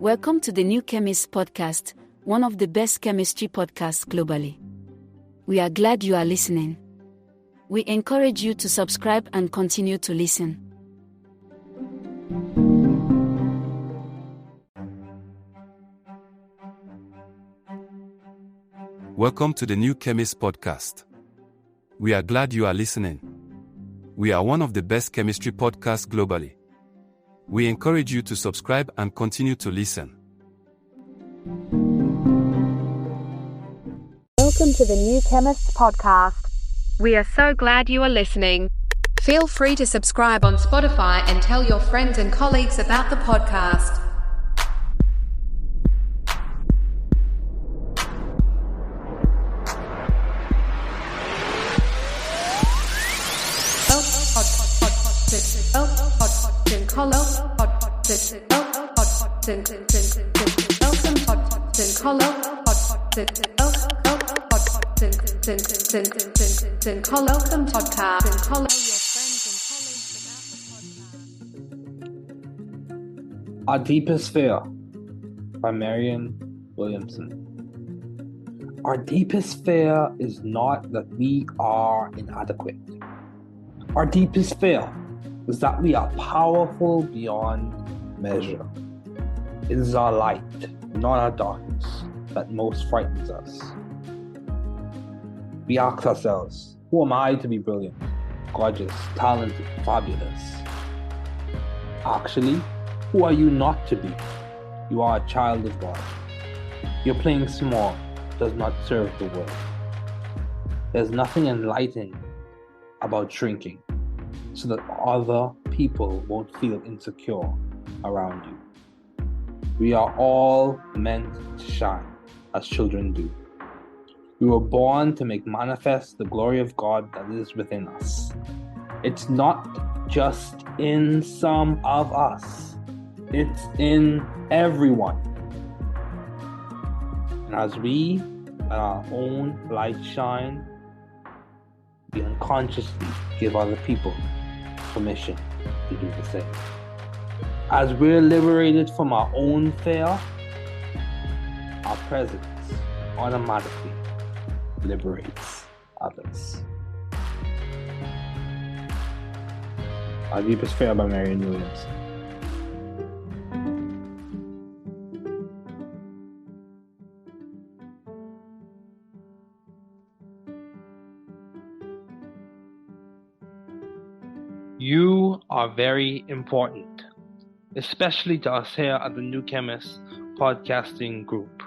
Welcome to the new Chemist podcast, one of the best chemistry podcasts globally. We are glad you are listening. We encourage you to subscribe and continue to listen. Welcome to the new Chemist podcast. We are glad you are listening. We are one of the best chemistry podcasts globally. We encourage you to subscribe and continue to listen. Welcome to the new Chemist podcast. We are so glad you are listening. Feel free to subscribe on Spotify and tell your friends and colleagues about the podcast. Our Deepest Fear by Marianne Williamson. Our deepest fear is not that we are inadequate. Our deepest fear is that we are powerful beyond measure. It is our light, not our darkness, that most frightens us. We ask ourselves, who am I to be brilliant, gorgeous, talented, fabulous? Actually, who are you not to be? You are a child of God. Your playing small does not serve the world. There's nothing enlightening about shrinking so that other people won't feel insecure around you. We are all meant to shine as children do. We were born to make manifest the glory of God that is within us. It's not just in some of us. It's in everyone. And as we let our own light shine, we unconsciously give other people permission to do the same. As we're liberated from our own fear, our presence automatically liberates others. Our Deepest Fear by Marianne Williamson. You are very important, especially to us here at the New Chemist podcasting group.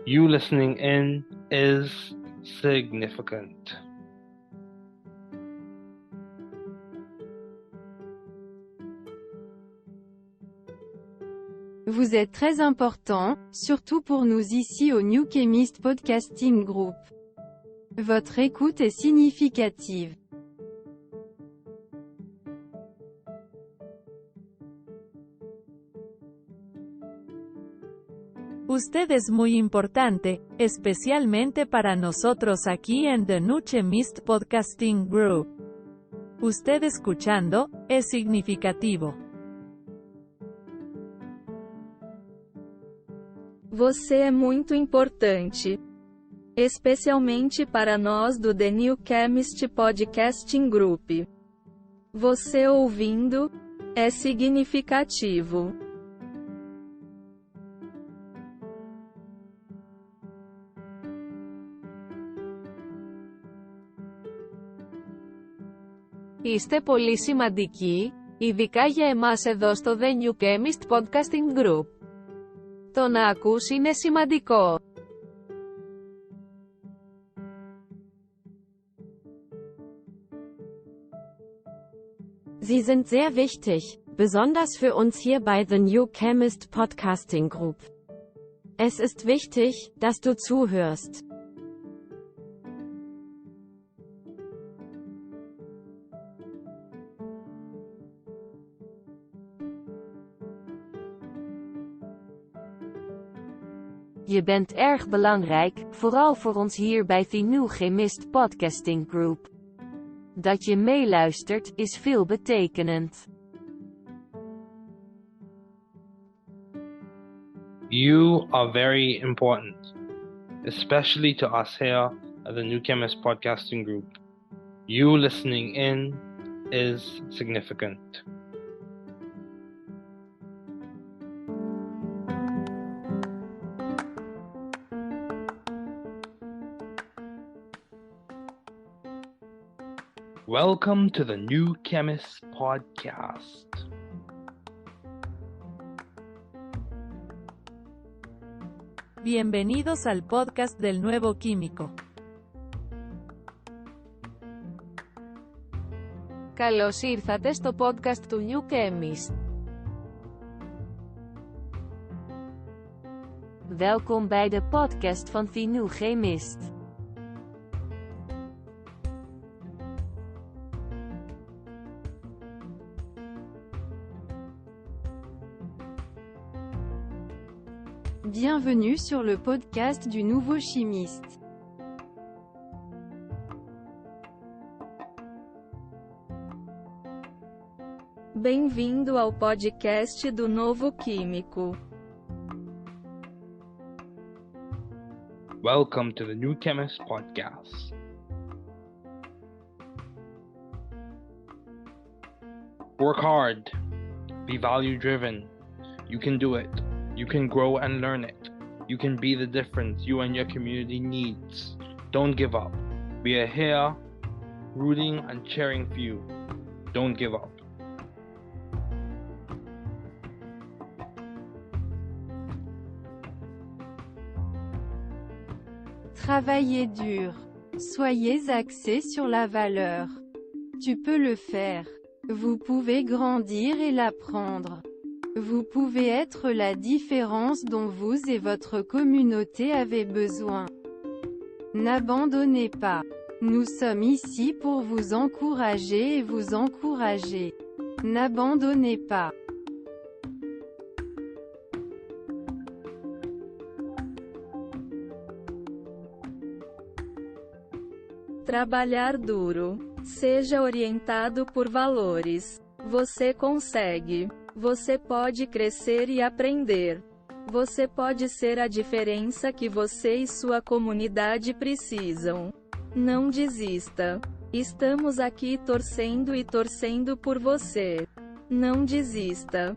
You listening in is significant. Vous êtes très important, surtout pour nous ici au New Chemist Podcasting Group. Votre écoute est significative. Usted es muy importante, especialmente para nosotros aquí en The New Chemist Podcasting Group. Usted escuchando, es significativo. Você é muito importante. Especialmente para nós do The New Chemist Podcasting Group. Você ouvindo, é significativo. Είστε πολύ σημαντικοί, ειδικά για εμάς εδώ στο The New Chemist Podcasting Group. Το να ακούς είναι σημαντικό. Sie sind sehr wichtig, besonders für uns hier bei The New Chemist Podcasting Group. Es ist wichtig, dass du zuhörst. Je bent erg belangrijk, vooral voor ons hier bij The New Chemist Podcasting Group. Dat je meeluistert, is veelbetekenend. You are very important, especially to us here at the New Chemist podcasting group. You listening in is significant. Welcome to the New Chemist podcast. Bienvenidos al podcast del nuevo químico. Καλώς ήρθατε στο podcast του New Chemist. Welkom bij de podcast van The New Chemist. Bienvenue sur le podcast du nouveau chimiste. Bem-vindo ao podcast do novo químico. Welcome to the New Chemist podcast. Work hard. Be value-driven. You can do it. You can grow and learn it. You can be the difference you and your community needs. Don't give up. We are here, rooting and cheering for you. Don't give up. Travaillez dur. Soyez axés sur la valeur. Tu peux le faire. Vous pouvez grandir et l'apprendre. Vous pouvez être la différence dont vous et votre communauté avez besoin. N'abandonnez pas. Nous sommes ici pour vous encourager et vous encourager. N'abandonnez pas. Trabalhar duro. Seja orientado por valores. Você consegue. Você pode crescer e aprender. Você pode ser a diferença que você e sua comunidade precisam. Não desista. Estamos aqui torcendo e torcendo por você. Não desista.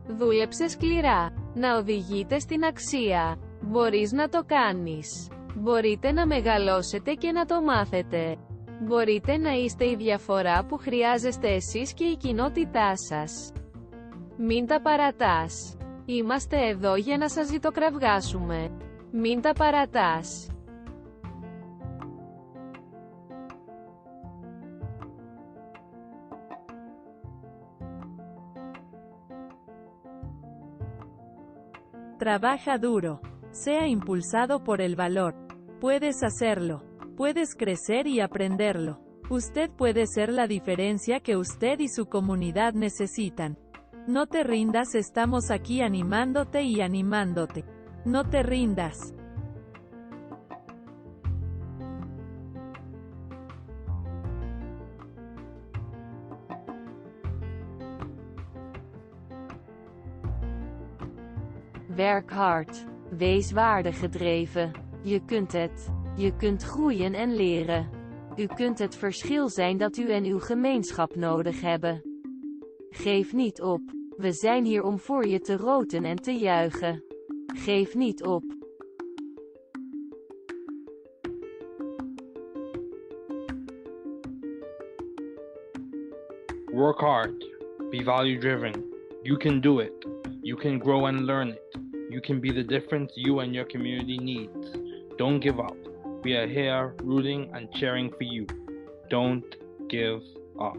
Δούλεψε σκληρά. Να οδηγείτε στην αξία. Μπορείς να το κάνεις. Μπορείτε να μεγαλώσετε και να το μάθετε. Μπορείτε να είστε η διαφορά που χρειάζεστε εσείς και η κοινότητά σας. Μην τα παρατάς. Είμαστε εδώ για να σας ζητοκραυγάσουμε. Μην τα παρατάς. Trabaja duro. Sea impulsado por el valor. Puedes hacerlo. Puedes crecer y aprenderlo. Usted puede ser la diferencia que usted y su comunidad necesitan. No te rindas, estamos aquí animándote y animándote. No te rindas. Werk hard. Wees waardegedreven. Je kunt het. Je kunt groeien en leren. U kunt het verschil zijn dat u en uw gemeenschap nodig hebben. Geef niet op. We zijn hier om voor je te roten en te juichen. Geef niet op. Work hard. Be value-driven. You can do it. You can grow and learn it. You can be the difference you and your community needs. Don't give up. We are here rooting and cheering for you. Don't give up.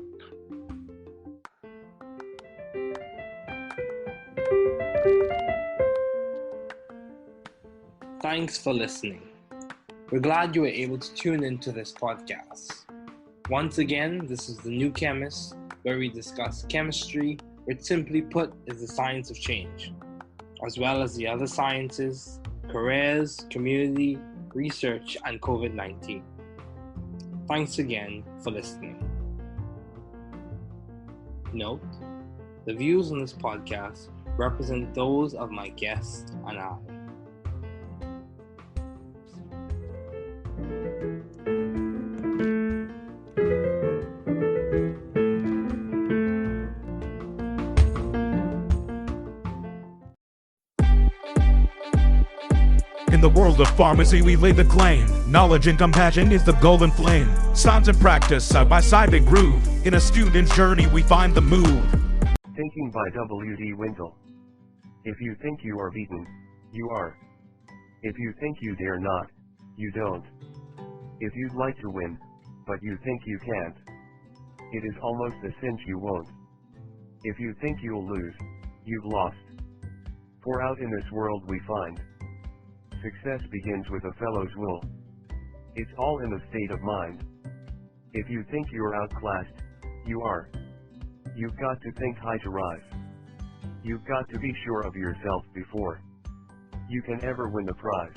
Thanks for listening. We're glad you were able to tune into this podcast. Once again, this is The New Chemist, where we discuss chemistry, which simply put is the science of change, as well as the other sciences, careers, community, research, and COVID-19. Thanks again for listening. note, the views on this podcast represent those of my guest and I. In the world of pharmacy, we lay the claim. Knowledge and compassion is the golden flame. Science and practice, side by side they groove. In a student's journey, we find the move. Thinking by W.D. Wintle. If you think you are beaten, you are. If you think you dare not, you don't. If you'd like to win, but you think you can't, it is almost a cinch you won't. If you think you'll lose, you've lost. For out in this world we find success begins with a fellow's will. It's all in the state of mind. If you think you're outclassed, you are. You've got to think high to rise. You've got to be sure of yourself before you can ever win the prize.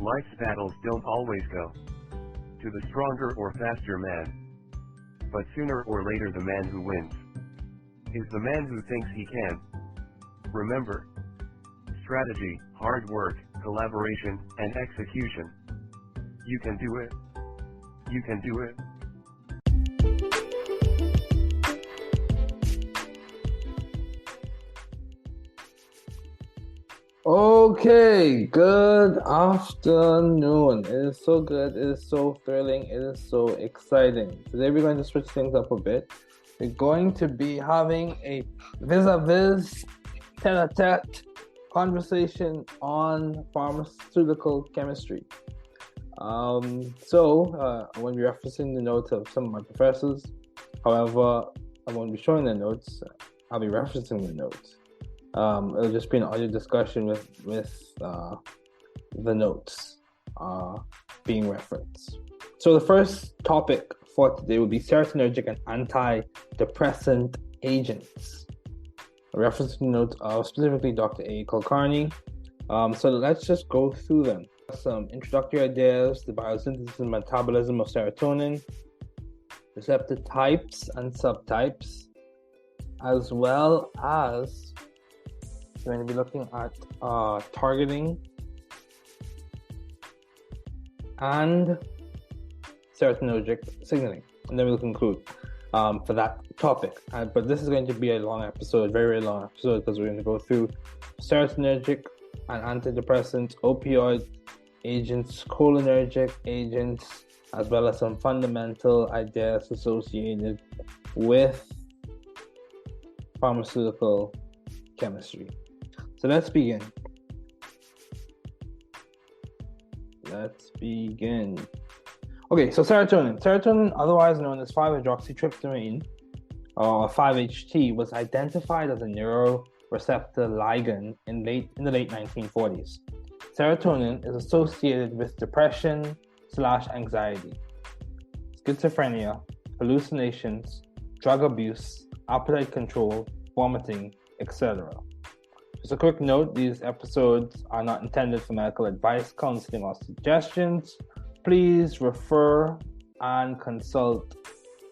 Life's battles don't always go to the stronger or faster man, but sooner or later the man who wins is the man who thinks he can. Remember, strategy, hard work, collaboration, and execution. You can do it. You can do it. Okay, good afternoon. It is so good, it is so thrilling, it is so exciting. Today we're going to switch things up a bit. We're going to be having a vis-a-vis, tete-a-tete conversation on pharmaceutical chemistry. So I won't be referencing the notes of some of my professors. However, I won't be showing the notes. I'll be referencing the notes. It'll just be an audio discussion with the notes being referenced. So the first topic for today will be serotonergic and antidepressant agents. A reference to the notes of specifically Dr. A. Kulkarni. So let's just go through them. Some introductory ideas, the biosynthesis and metabolism of serotonin, receptor types and subtypes, as well as we're going to be looking at targeting and serotonergic signaling. And then we'll conclude for that topic. But this is going to be a long episode, very, very long episode, because we're going to go through serotonergic and antidepressants, opioid agents, cholinergic agents, as well as some fundamental ideas associated with pharmaceutical chemistry. So let's begin. Okay, so serotonin. Serotonin, otherwise known as 5-hydroxytryptamine, or 5-HT, was identified as a neuroreceptor ligand in the late 1940s. Serotonin is associated with depression/anxiety, schizophrenia, hallucinations, drug abuse, appetite control, vomiting, etc. Just a quick note, these episodes are not intended for medical advice, counseling, or suggestions. Please refer and consult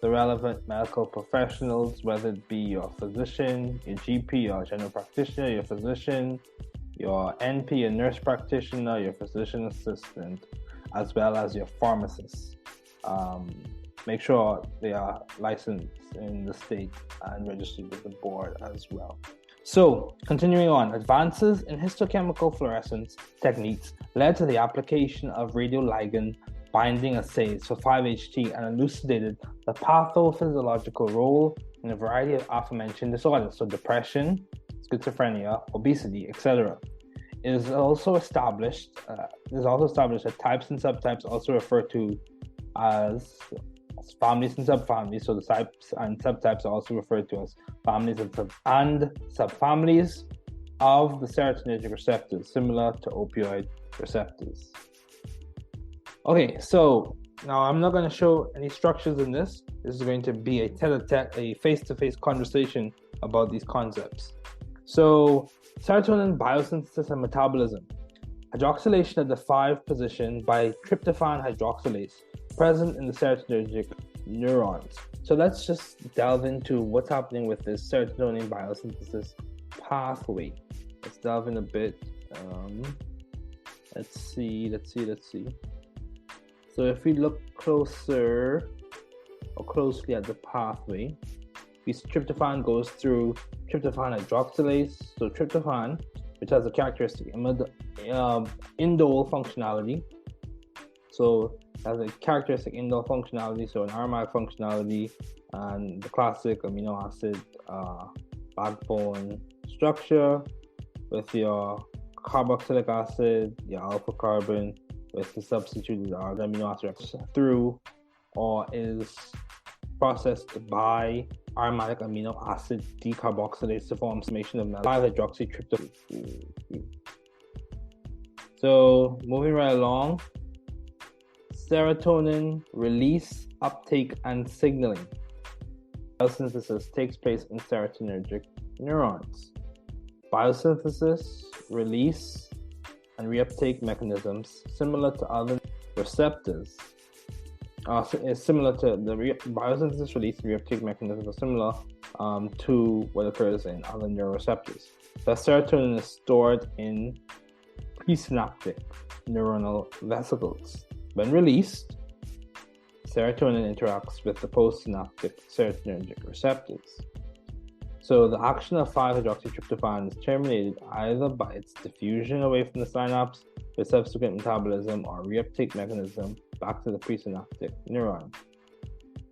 the relevant medical professionals, whether it be your physician, your GP, your general practitioner, your physician, your NP, your nurse practitioner, your physician assistant, as well as your pharmacist. Make sure they are licensed in the state and registered with the board as well. So, continuing on, advances in histochemical fluorescence techniques led to the application of radioligand binding assays for 5-HT and elucidated the pathophysiological role in a variety of aforementioned disorders, so depression, schizophrenia, obesity, etc. It is also established that types and subtypes, also referred to as families and subfamilies, so the types and subtypes are also referred to as families and subfamilies of the serotonergic receptors, similar to opioid receptors. Okay, so now I'm not going to show any structures in this. This is going to be a tete-a-tete, a face-to-face conversation about these concepts. So, serotonin biosynthesis and metabolism. Hydroxylation at the 5 position by tryptophan hydroxylase, present in the serotonergic neurons. So let's just delve into what's happening with this serotonin biosynthesis pathway. Let's delve in a bit. Let's see. So if we look closely at the pathway, tryptophan goes through tryptophan hydroxylase. So tryptophan, which has a characteristic indole functionality. So it has a characteristic indole functionality, so an aromatic functionality, and the classic amino acid backbone structure with your carboxylic acid, your alpha carbon, with the substituted amino acid through, or is processed by aromatic amino acid decarboxylase to form summation of 5-hydroxytryptophan. So moving right along, serotonin release, uptake, and signaling. Biosynthesis takes place in serotonergic neurons. Biosynthesis, release, and reuptake mechanisms similar to other receptors. Similar to the biosynthesis, release, and reuptake mechanisms are similar to what occurs in other neuroreceptors. The serotonin is stored in presynaptic neuronal vesicles. When released, serotonin interacts with the postsynaptic serotonergic receptors. So the action of 5-hydroxytryptophan is terminated either by its diffusion away from the synapse with subsequent metabolism or reuptake mechanism back to the presynaptic neuron.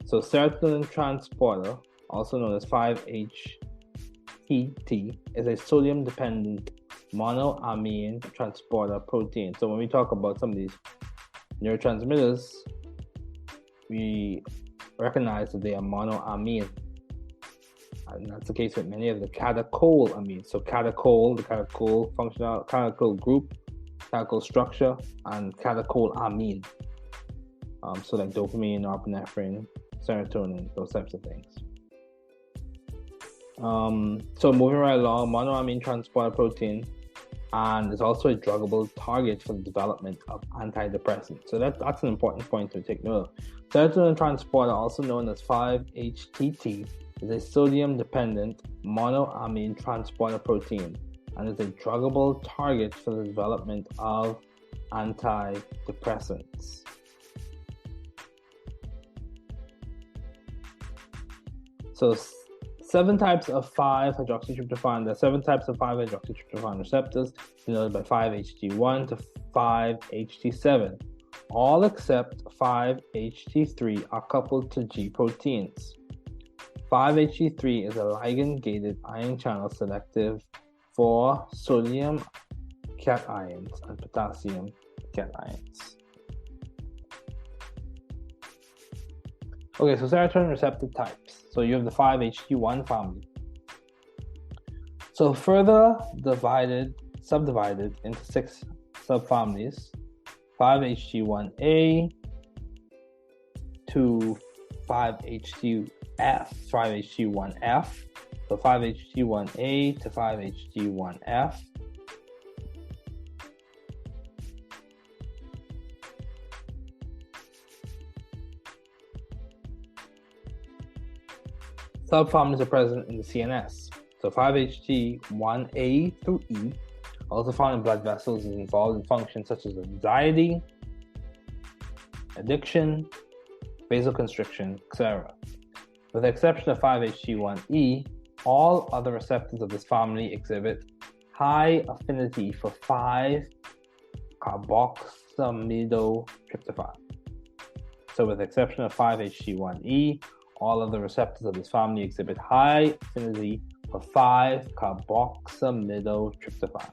So serotonin transporter, also known as 5-HTT, is a sodium-dependent monoamine transporter protein. So when we talk about some of these neurotransmitters, we recognize that they are monoamine. And that's the case with many of the catecholamines. So catechol, the catechol functional, catechol group, catechol structure, and catecholamine. So like dopamine, norepinephrine, serotonin, those types of things. So moving right along, monoamine transporter protein, and is also a druggable target for the development of antidepressants. So that's an important point to take note of. Serotonin transporter, also known as 5-HTT, is a sodium-dependent monoamine transporter protein and is a druggable target for the development of antidepressants. So 7 types of 5-hydroxytryptophan. There are 7 types of 5-hydroxytryptophan receptors, denoted by 5-HT1 to 5-HT7. All except 5-HT3 are coupled to G proteins. 5-HT3 is a ligand-gated ion channel selective for sodium cations and potassium cations. Okay, so serotonin receptor types. So you have the 5-HT1 family. So further subdivided into 6 subfamilies: 5-HT1A to 5-HT1F. So 5-HT1A to 5-HT1F. Subfamilies are present in the CNS. So 5-HT1A through E, also found in blood vessels, is involved in functions such as anxiety, addiction, vasoconstriction, etc. With the exception of 5-HT1E, all other receptors of this family exhibit high affinity for 5-carboxamidotryptophan. So with the exception of 5-HT1E, all of the receptors of this family exhibit high affinity for 5-carboxamidotryptophan.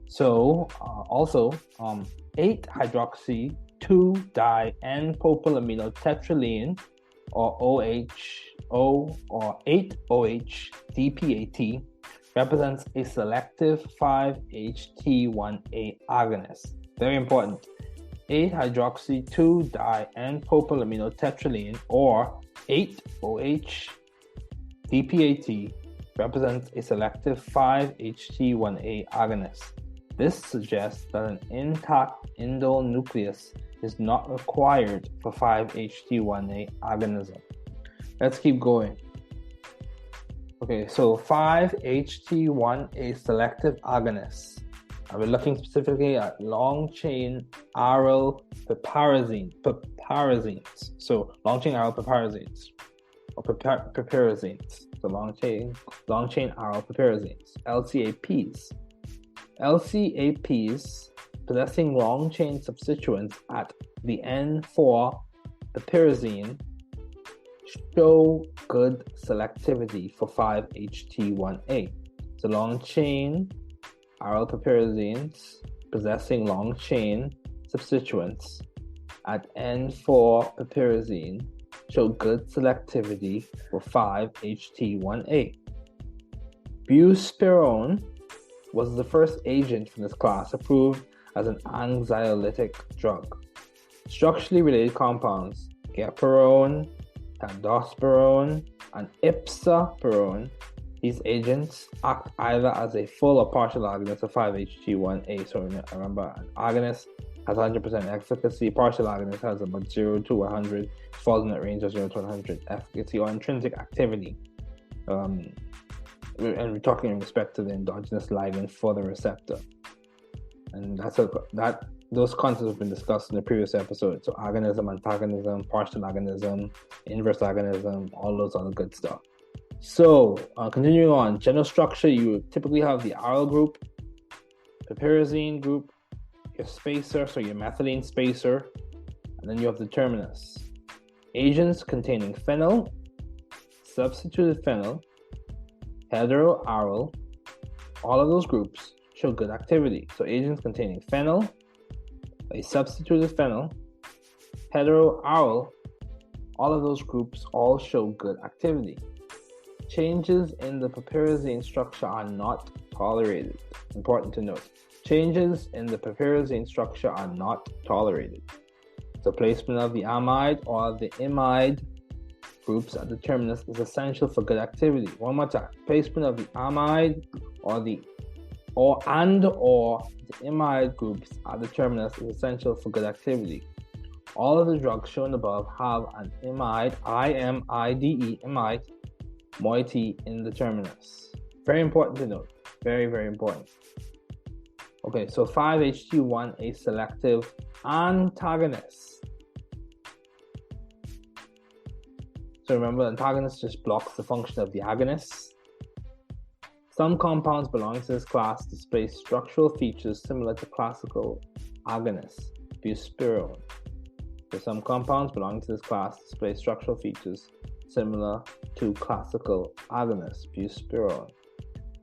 So also 8-hydroxy-2-di-N-propylaminotetralenine, or OHO, or 8-OH-DPAT, represents a selective 5-HT1A agonist. Very important. 8-hydroxy-2-di-N-propylaminotetralenine, or 8-OH-DPAT, represents a selective 5-HT1A agonist. This suggests that an intact indole nucleus is not required for 5-HT1A agonism. Let's keep going. Okay, so 5-HT1A selective agonists. We're looking specifically at long-chain aryl piperazines. So long-chain aryl piperazines, or piperazines. So long-chain aryl piperazines, LCAPs. LCAPs possessing long-chain substituents at the N4 piperazine show good selectivity for 5-HT1A. So long-chain aryl piperazines possessing long-chain substituents at N4 piperazine show good selectivity for 5-HT1A. Buspirone was the first agent from this class approved as an anxiolytic drug. Structurally related compounds, gepirone, tadosperone, and ipsapirone, these agents act either as a full or partial agonist of 5-HT1A. So remember, an agonist has 100% efficacy, partial agonist has about 0 to 100, falls in that range of 0 to 100 efficacy or intrinsic activity. And we're talking in respect to the endogenous ligand for the receptor. And those concepts have been discussed in the previous episode. So agonism, antagonism, partial agonism, inverse agonism, all those other good stuff. So continuing on, general structure, you typically have the aryl group, piperazine group, your spacer, so your methylene spacer, and then you have the terminus. Agents containing phenyl, substituted phenyl, heteroaryl, all of those groups show good activity. So agents containing phenyl, a substituted phenyl, heteroaryl, all of those groups all show good activity. Changes in the piperazine structure are not tolerated. Important to note. Changes in the piperazine structure are not tolerated. So placement of the amide or the imide groups at the terminus is essential for good activity. One more time. Placement of the amide or the imide groups at the terminus is essential for good activity. All of the drugs shown above have an imide, I-M-I-D-E, imide, moiety in the terminus. Very important to note. Very, very important. Okay, so 5-HT1A selective antagonists. So remember, antagonist just blocks the function of the agonists. Some compounds belonging to this class display structural features similar to classical agonists, buspirone. So some compounds belonging to this class display structural features similar to classical agonists, buspirone.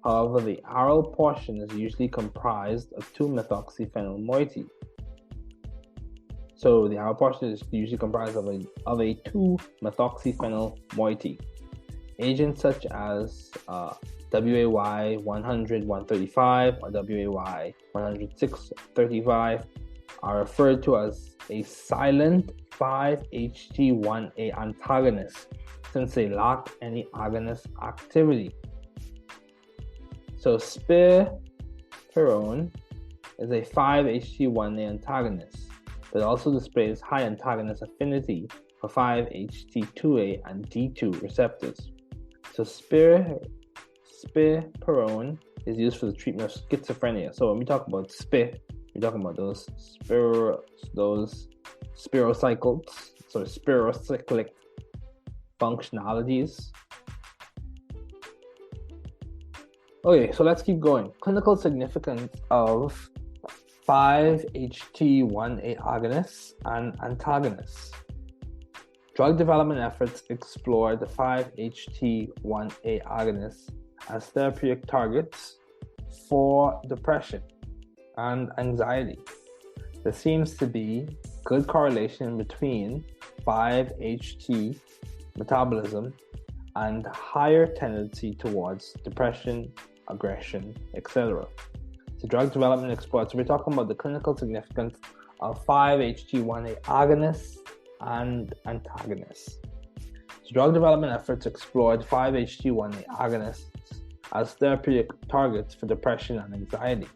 However, the aryl portion is usually comprised of 2-methoxyphenyl moiety. So the aryl portion is usually comprised of a 2-methoxyphenyl moiety. Agents such as WAY 100-135 or WAY 106-35 are referred to as a silent 5-HT1A antagonist since they lack any agonist activity. So spirone is a 5-HT1A antagonist, but also displays high antagonist affinity for 5-HT2A and D2 receptors. So spirone is used for the treatment of schizophrenia. So when we talk about we're talking about those spirocycles, so spirocyclic functionalities. Okay, so let's keep going. Clinical significance of 5-HT1A agonists and antagonists. Drug development efforts explore the 5-HT1A agonists as therapeutic targets for depression and anxiety. There seems to be good correlation between 5-HT metabolism and higher tendency towards depression, aggression, etc. So drug development explores. So we're talking about the clinical significance of 5-HT1A agonists and antagonists. So drug development efforts explored 5-HT1A agonists as therapeutic targets for depression and anxiety.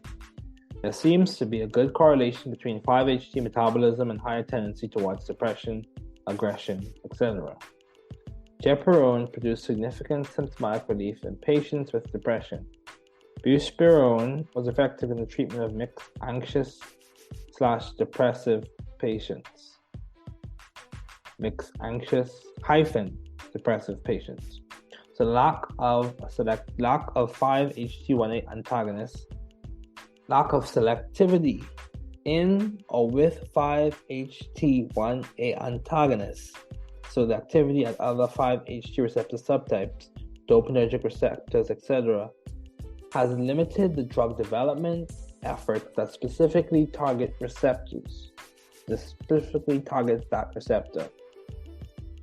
There seems to be a good correlation between 5-HT metabolism and higher tendency towards depression, aggression, etc. Gepirone produced significant symptomatic relief in patients with depression. Buspirone was effective in the treatment of mixed anxious/depressive patients. Mixed anxious-depressive patients. So lack of 5-HT1A antagonists, lack of selectivity in or with 5-HT1A antagonists. So the activity at other 5-HT receptor subtypes, dopaminergic receptors, etc., has limited the drug development efforts that specifically target receptors. This specifically targets that receptor.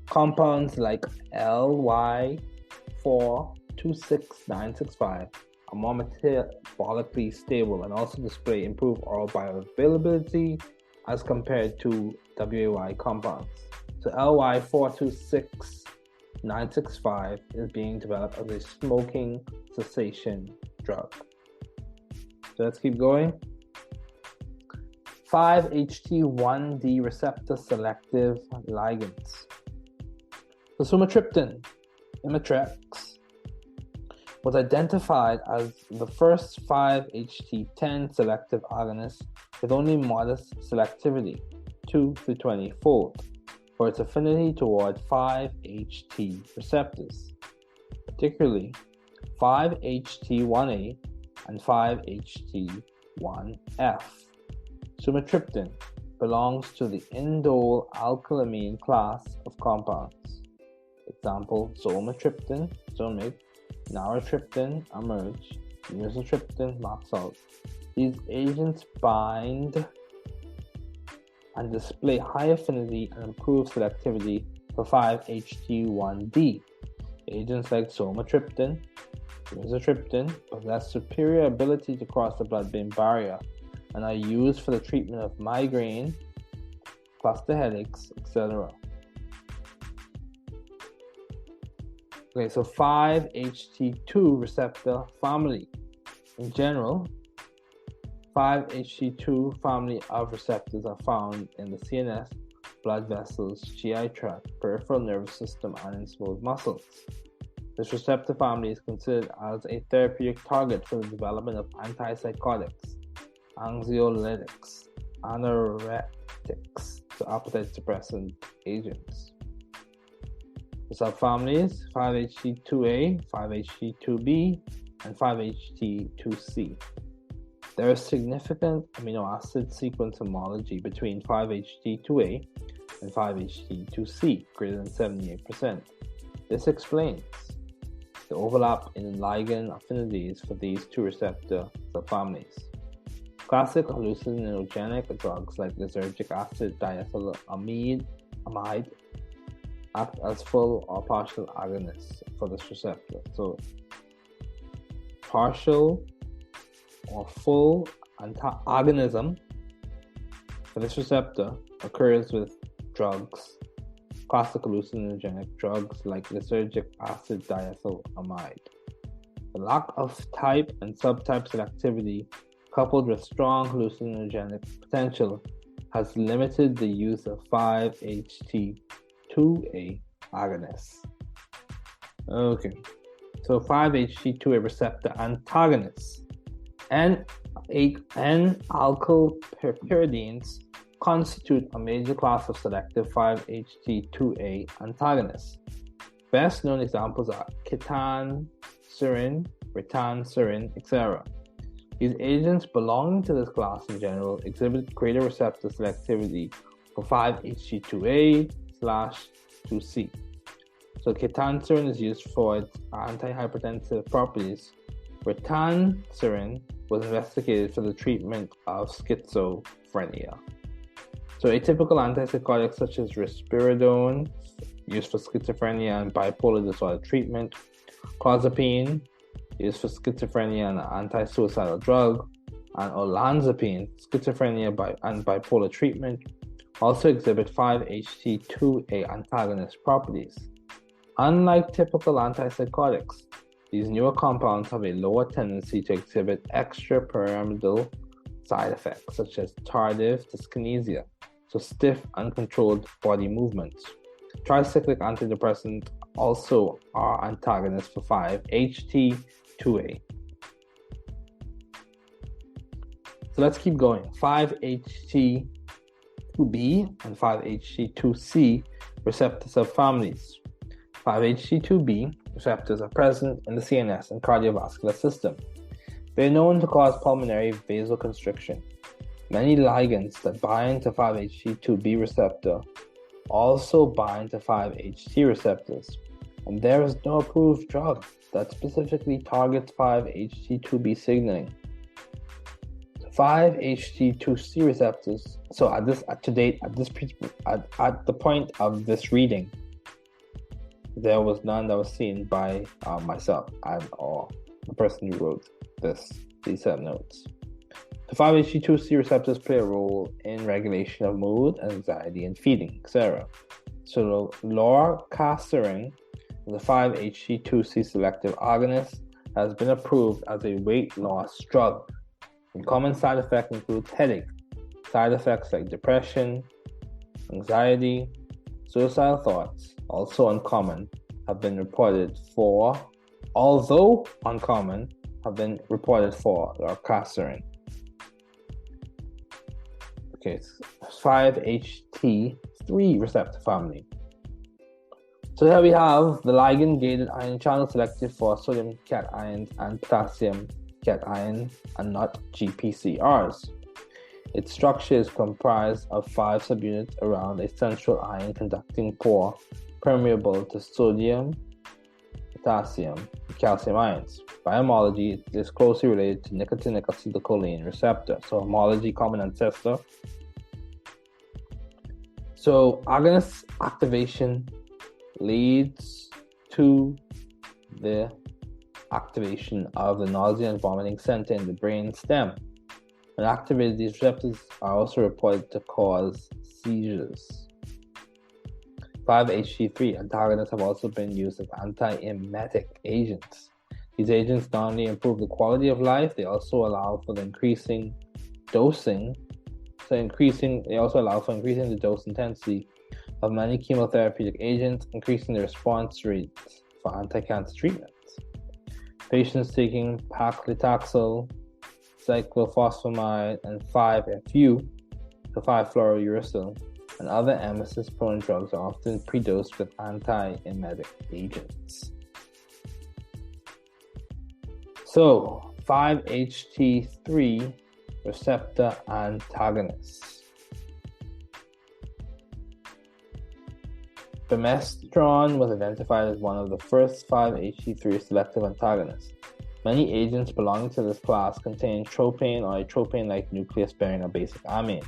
Compounds like LY426965 are more metabolically stable and also display improved oral bioavailability as compared to WAY compounds. So LY426965 is being developed as a smoking cessation drug. So let's keep going. 5-HT1D receptor selective ligands. The sumatriptan, Imitrex, was identified as the first 5-HT10 selective agonist with only modest selectivity, 2 to 20-fold, for its affinity toward 5-HT receptors, particularly 5-HT1A and 5-HT1F. Sumatriptan belongs to the indole alkylamine class of compounds. Example: zomatriptan, Zomig, naratriptan, Emerge, misotriptan, Maxalt. These agents bind and display high affinity and improved selectivity for 5-HT1D. Agents like zomatriptan, misotriptan possess superior ability to cross the blood-brain barrier and are used for the treatment of migraine, cluster headaches, etc. Okay, so 5-HT2 receptor family. In general, 5-HT2 family of receptors are found in the CNS, blood vessels, GI tract, peripheral nervous system, and in smooth muscles. This receptor family is considered as a therapeutic target for the development of antipsychotics, anxiolytics, anoretics, so appetite suppressant agents. The subfamilies: 5-HT2A, 5-HT2B, and 5-HT2C. There is significant amino acid sequence homology between 5-HT2A and 5-HT2C, greater than 78%. This explains the overlap in ligand affinities for these two receptor subfamilies. Classic hallucinogenic drugs like lysergic acid diethylamide act as full or partial agonists for this receptor. So partial or full agonism for this receptor occurs with drugs, classic hallucinogenic drugs like lysergic acid diethylamide. The lack of type and subtype selectivity coupled with strong hallucinogenic potential has limited the use of 5-HT2A agonists. Okay, so 5-HT2A receptor antagonists and N-alkylpyridines constitute a major class of selective 5-HT2A antagonists. Best known examples are ketanserin, ritanserin, etc. These agents belonging to this class in general exhibit greater receptor selectivity for 5-HT2A/2C. So ketanserin is used for its antihypertensive properties. Ritanserin was investigated for the treatment of schizophrenia. So atypical antipsychotics such as risperidone, used for schizophrenia and bipolar disorder treatment, clozapine, used for schizophrenia and anti-suicidal drug, and olanzapine, schizophrenia and bipolar treatment, also exhibit 5-HT2A antagonist properties. Unlike typical antipsychotics, these newer compounds have a lower tendency to exhibit extrapyramidal side effects such as tardive dyskinesia, so stiff, uncontrolled body movements. Tricyclic antidepressants also are antagonists for 5-HT2A. So let's keep going. 5-HT2B and 5-HT2C receptor subfamilies. 5-HT2B receptors are present in the CNS and cardiovascular system. They are known to cause pulmonary vasoconstriction. Many ligands that bind to 5-HT2B receptor also bind to 5-HT receptors, and there is no approved drug that specifically targets 5-HT2B signaling. 5-HT2C receptors. So at the point of this reading, there was none that was seen by myself or the person who wrote these set of notes. The 5-HT2C receptors play a role in regulation of mood, anxiety, and feeding, etc. So lorcaserin, the 5-HT2C selective agonist, has been approved as a weight loss drug. And common side effects include headache. Side effects like depression, anxiety, suicidal thoughts, also uncommon, have been reported for, although uncommon, have been reported for lorcaserin. Okay, 5-HT3 receptor family. So here we have the ligand-gated ion channel selected for sodium cations and potassium cation and not GPCRs. Its structure is comprised of 5 subunits around a central ion conducting pore permeable to sodium, potassium, and calcium ions. By homology, it is closely related to nicotinic acetylcholine receptor. So homology, common ancestor. So agonist activation leads to the activation of the nausea and vomiting center in the brain stem. When activated, these receptors are also reported to cause seizures. 5-HT3 antagonists have also been used as antiemetic agents. These agents not only improve the quality of life, they also allow for the increasing dosing. They also allow for increasing the dose intensity of many chemotherapeutic agents, increasing the response rates for anti-cancer treatments. Patients taking paclitaxel, cyclophosphamide, and 5-FU, so 5-fluorouracil, and other emesis-prone drugs are often predosed with antiemetic agents. So, 5-HT3 receptor antagonists. Bimestron was identified as one of the first 5-HT3 selective antagonists. Many agents belonging to this class contain tropane or a tropane-like nucleus bearing a basic amine.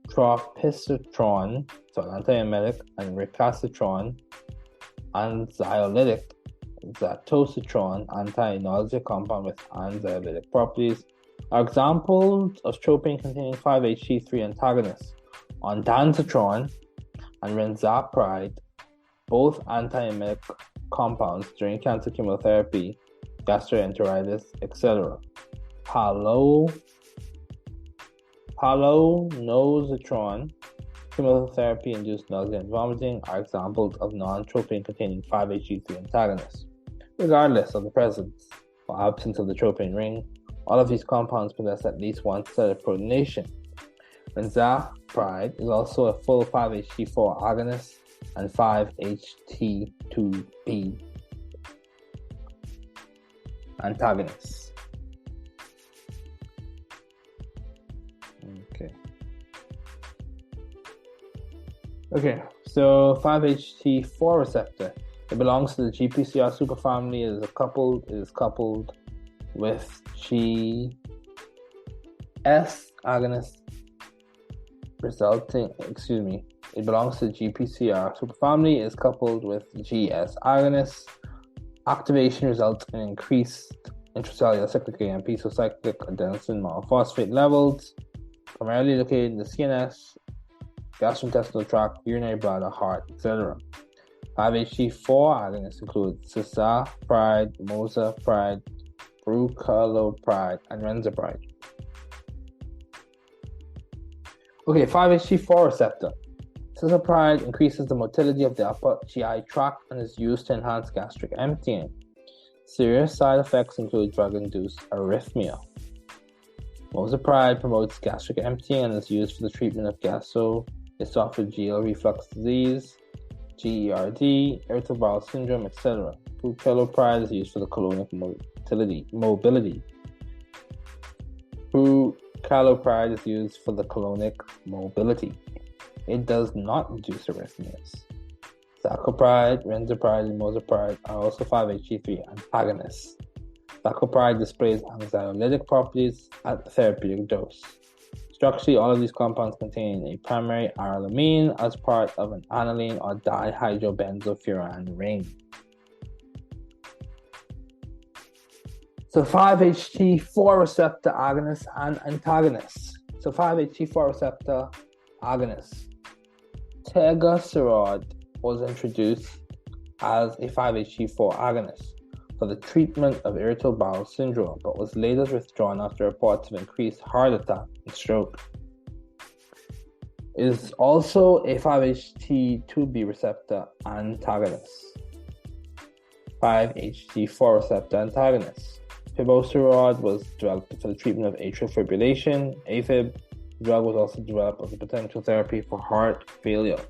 Tropisitron, so an antiemetic, and recalcitrant, anxiolytic, zatositron, anti-nausea compound with anxiolytic properties, are examples of tropane-containing 5-HT3 antagonists. Ondansetron and renzapride, both antiemetic compounds during cancer chemotherapy, gastroenteritis, etc. Palonositron, chemotherapy-induced nausea and vomiting, are examples of non-tropane-containing 5-HT3 antagonists. Regardless of the presence or absence of the tropane ring, all of these compounds possess at least one set of protonation. Renzapride is also a full 5-HT4 agonist and 5-HT2B antagonist. Okay, so 5-HT4 receptor. It belongs to the GPCR superfamily. It is coupled with GS agonist It belongs to the GPCR superfamily. It is coupled with GS agonists. Activation results in increased intracellular cyclic AMP, so cyclic adenosine monophosphate levels, primarily located in the CNS, gastrointestinal tract, urinary bladder, heart, etc. 5-HT4 agonists include cisapride, mosapride, brucalopride, and renzapride. Okay, 5-HT4 receptor. Cisapride increases the motility of the upper GI tract and is used to enhance gastric emptying. Serious side effects include drug-induced arrhythmia. Mozapride promotes gastric emptying and is used for the treatment of gastroesophageal reflux disease, GERD, irritable bowel syndrome, etc. Prucalopride is used for the colonic mobility. Prucalopride is used for the colonic mobility. It does not induce arrhythmias. Zacopride, Renzapride, and Mozapride are also 5-HT3 antagonists. Zacopride displays anxiolytic properties at the therapeutic dose. Structurally, all of these compounds contain a primary arylamine as part of an aniline or dihydrobenzofuran ring. So 5-HT4 receptor agonists and antagonists. So 5-HT4 receptor agonists. Tegoserod was introduced as a 5-HT4 agonist for the treatment of irritable bowel syndrome, but was later withdrawn after reports of increased heart attack and stroke. It is also a 5-HT2B receptor antagonist. 5-HT4 receptor antagonist. Piboserod was developed for the treatment of atrial fibrillation, AFib. The drug was also developed as a potential therapy for heart failure.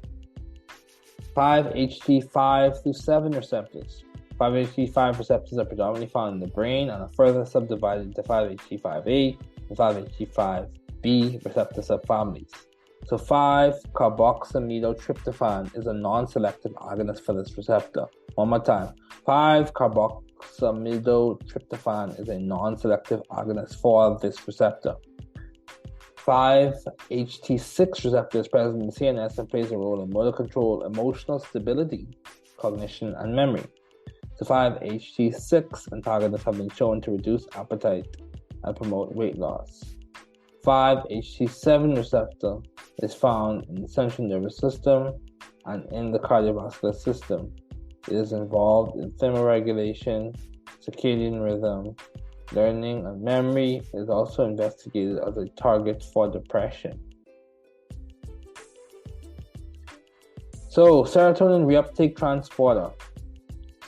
5-HT5 through 7 receptors. 5-HT5 receptors are predominantly found in the brain and are further subdivided into 5-HT5A and 5-HT5B receptor subfamilies. So 5-carboxamidotryptophan is a non-selective agonist for this receptor. One more time. 5-carboxamidotryptophan is a non-selective agonist for this receptor. 5-HT6 receptor is present in the CNS and plays a role in motor control, emotional stability, cognition, and memory. So 5-HT6 antagonists have been shown to reduce appetite and promote weight loss. 5-HT7 receptor is found in the central nervous system and in the cardiovascular system. It is involved in thermoregulation, circadian rhythm, learning, and memory. It is also investigated as a target for depression. So, serotonin reuptake transporter.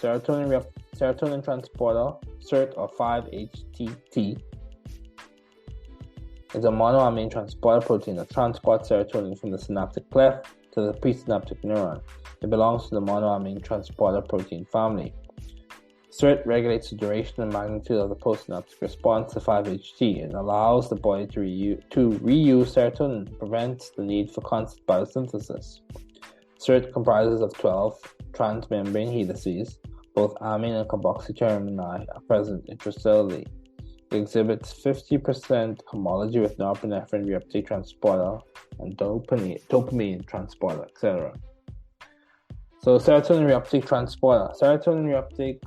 Serotonin transporter, SERT or 5-HTT, is a monoamine transporter protein that transports serotonin from the synaptic cleft to the presynaptic neuron. It belongs to the monoamine transporter protein family. SERT regulates the duration and magnitude of the postsynaptic response to 5-HT and allows the body to reuse serotonin and prevents the need for constant biosynthesis. SERT comprises of 12 transmembrane helices. Both amine and carboxy termini are present intracellularly. It exhibits 50% homology with norepinephrine reuptake transporter and dopamine transporter, etc. So serotonin reuptake transporter. Serotonin reuptake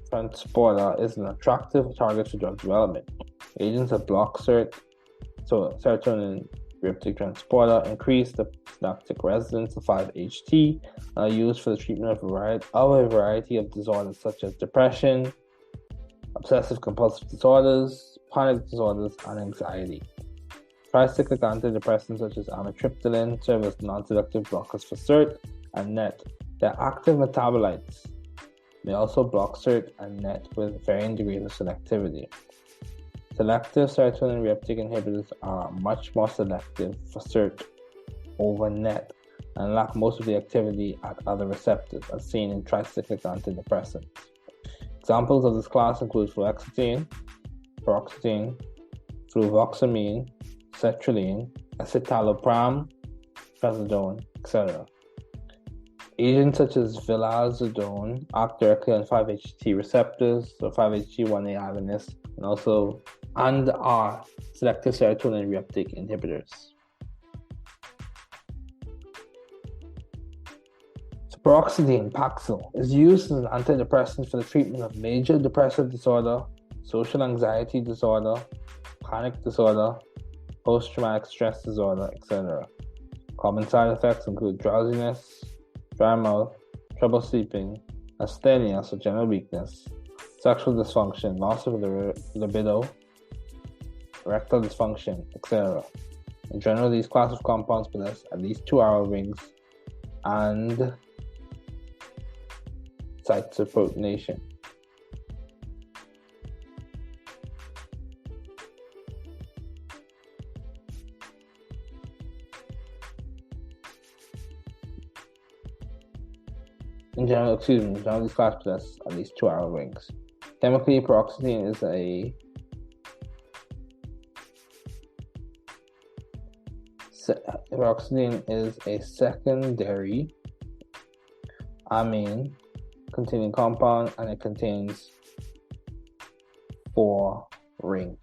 transporter is an attractive target for drug development. Agents that block serotonin reuptake transporter increase the synaptic residence of 5-HT and are used for the treatment of a variety of disorders such as depression, obsessive compulsive disorders, panic disorders, and anxiety. Tricyclic antidepressants such as amitriptyline serve as non-selective blockers for SERT and NET. Their active metabolites may also block SERT and NET with varying degrees of selectivity. Selective serotonin reuptake inhibitors are much more selective for SERT over NET and lack most of the activity at other receptors, as seen in tricyclic antidepressants. Examples of this class include fluoxetine, paroxetine, fluvoxamine, sertraline, escitalopram, trazodone, etc. Agents such as vilazodone act directly on 5-HT receptors, so 5-HT1A agonists, and are selective serotonin reuptake inhibitors. So paroxetine, Paxil, is used as an antidepressant for the treatment of major depressive disorder, social anxiety disorder, panic disorder, post-traumatic stress disorder, etc. Common side effects include drowsiness, dry mouth, trouble sleeping, asthenia, so general weakness, sexual dysfunction, loss of libido, erectile dysfunction, etc. In general, these class of compounds possess at least 2 arrow rings and sites of protonation. In general, these classes possess at least 2 arrow rings. Chemically, paroxetine is a secondary amine containing compound, and it contains 4 rings.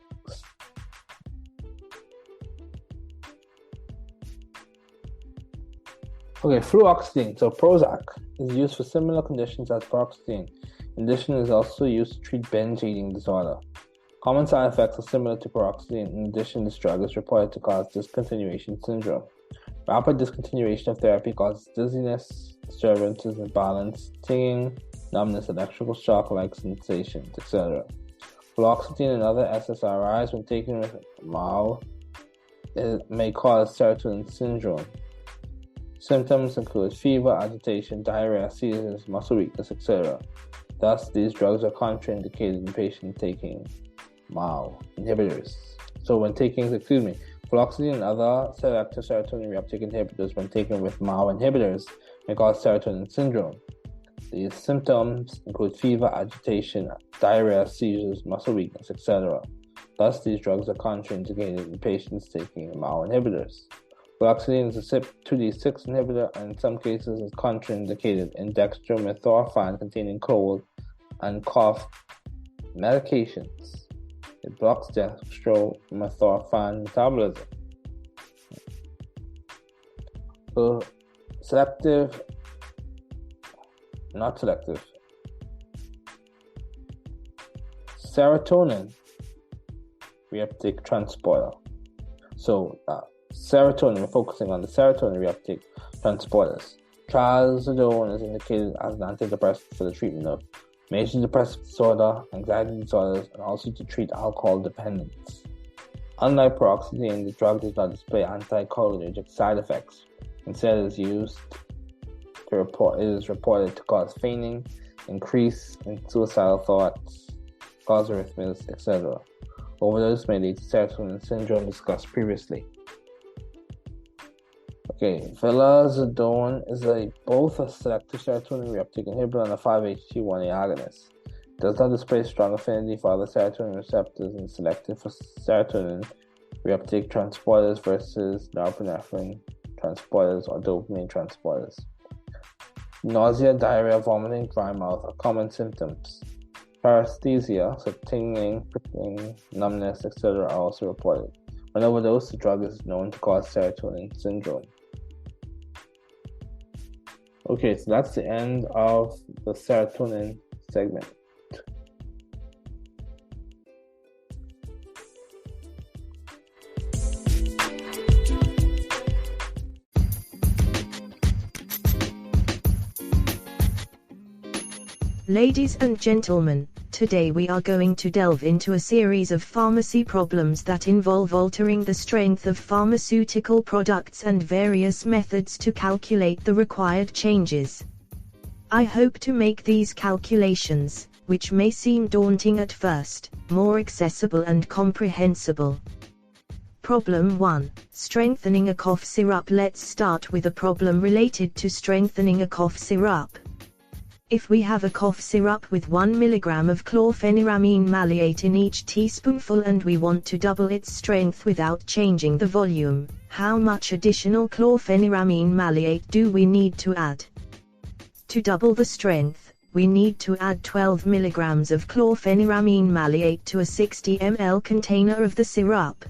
Okay, fluoxetine. So Prozac is used for similar conditions as paroxetine. In addition, it is also used to treat binge eating disorder. Common side effects are similar to paroxetine. In addition, this drug is reported to cause discontinuation syndrome. Rapid discontinuation of therapy causes dizziness, disturbances in balance, tingling, numbness, electrical shock-like sensations, etc. Fluoxetine and other SSRIs, when taken with MAO, may cause serotonin syndrome. Symptoms include fever, agitation, diarrhea, seizures, muscle weakness, etc. Thus, these drugs are contraindicated in patients taking MAO inhibitors. So when taking, fluoxetine and other selective serotonin reuptake inhibitors when taken with MAO inhibitors may cause serotonin syndrome. These symptoms include fever, agitation, diarrhea, seizures, muscle weakness, etc. Thus, these drugs are contraindicated in patients taking MAO inhibitors. Fluoxetine is a CYP2D6 inhibitor, and in some cases is contraindicated in dextromethorphan containing cold and cough medications. It blocks dextromethorphan metabolism. So, serotonin reuptake transporter. So, serotonin, we're focusing on the serotonin reuptake transporters. Trazodone is indicated as an antidepressant for the treatment of major depressive disorder, anxiety disorders, and also to treat alcohol dependence. Unlike paroxetine, the drug does not display anticholinergic side effects. Instead, it is reported to cause fainting, increase in suicidal thoughts, cause arrhythmias, etc. Overdose may lead to serotonin syndrome discussed previously. Okay, vilazodone is both a selective serotonin reuptake inhibitor and a 5-HT1A agonist. It does not display strong affinity for other serotonin receptors and is selective for serotonin reuptake transporters versus norepinephrine transporters or dopamine transporters. Nausea, diarrhea, vomiting, dry mouth are common symptoms. Paresthesia, so tingling, prickling, numbness, etc. are also reported. When overdosed, the drug is known to cause serotonin syndrome. Okay, so that's the end of the serotonin segment. Ladies and gentlemen, today we are going to delve into a series of pharmacy problems that involve altering the strength of pharmaceutical products and various methods to calculate the required changes. I hope to make these calculations, which may seem daunting at first, more accessible and comprehensible. Problem 1. Strengthening a cough syrup. Let's start with a problem related to strengthening a cough syrup. If we have a cough syrup with 1 mg of chlorpheniramine maleate in each teaspoonful and we want to double its strength without changing the volume, how much additional chlorpheniramine maleate do we need to add? To double the strength, we need to add 12 mg of chlorpheniramine maleate to a 60 ml container of the syrup.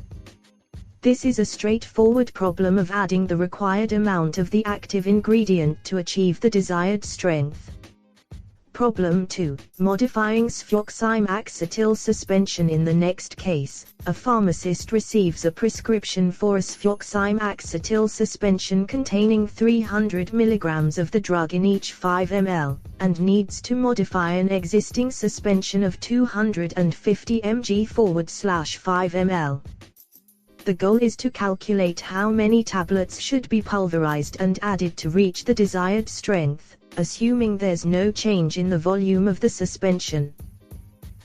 This is a straightforward problem of adding the required amount of the active ingredient to achieve the desired strength. Problem 2. Modifying sphloxime acetyl suspension. In the next case, a pharmacist receives a prescription for a sphloxime acetyl suspension containing 300 mg of the drug in each 5 ml, and needs to modify an existing suspension of 250 mg/5 ml. The goal is to calculate how many tablets should be pulverized and added to reach the desired strength, assuming there's no change in the volume of the suspension.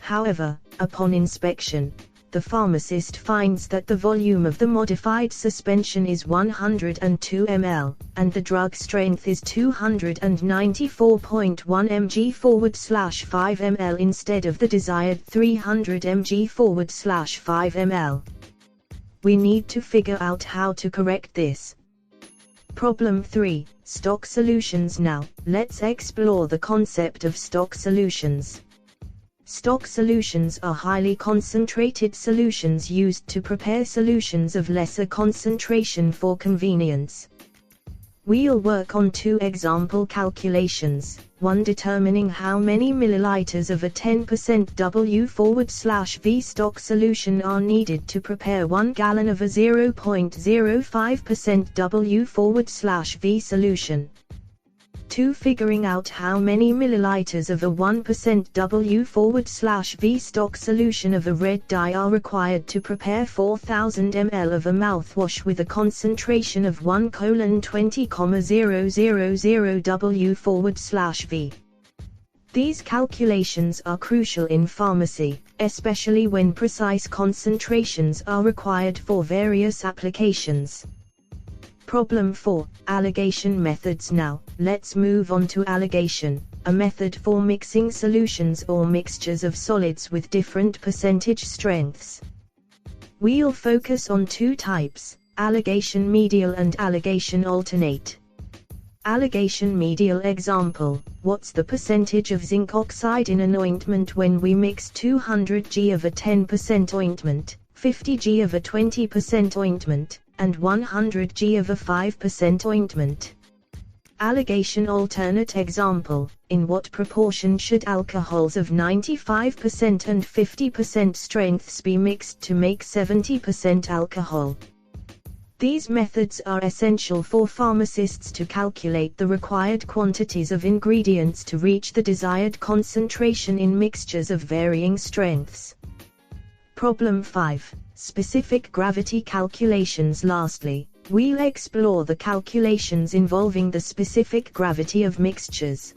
However, upon inspection, the pharmacist finds that the volume of the modified suspension is 102 ml, and the drug strength is 294.1 mg/5 ml instead of the desired 300 mg/5 ml. We need to figure out how to correct this. Problem 3. Stock solutions. Now, let's explore the concept of stock solutions. Stock solutions are highly concentrated solutions used to prepare solutions of lesser concentration for convenience. We'll work on 2 example calculations, one determining how many milliliters of a 10% W/V stock solution are needed to prepare 1 gallon of a 0.05% W/V solution. 2. Figuring out how many milliliters of a 1% W/V stock solution of a red dye are required to prepare 4000 ml of a mouthwash with a concentration of 1:20,000 W/V. These calculations are crucial in pharmacy, especially when precise concentrations are required for various applications. Problem 4. Alligation methods. Now, let's move on to alligation, a method for mixing solutions or mixtures of solids with different percentage strengths. We'll focus on 2 types, alligation medial and alligation alternate. Alligation medial example: what's the percentage of zinc oxide in an ointment when we mix 200 g of a 10% ointment, 50 g of a 20% ointment, and 100 g of a 5% ointment? Alligation alternate example: in what proportion should alcohols of 95% and 50% strengths be mixed to make 70% alcohol? These methods are essential for pharmacists to calculate the required quantities of ingredients to reach the desired concentration in mixtures of varying strengths. Problem 5. Specific gravity calculations. Lastly, we'll explore the calculations involving the specific gravity of mixtures.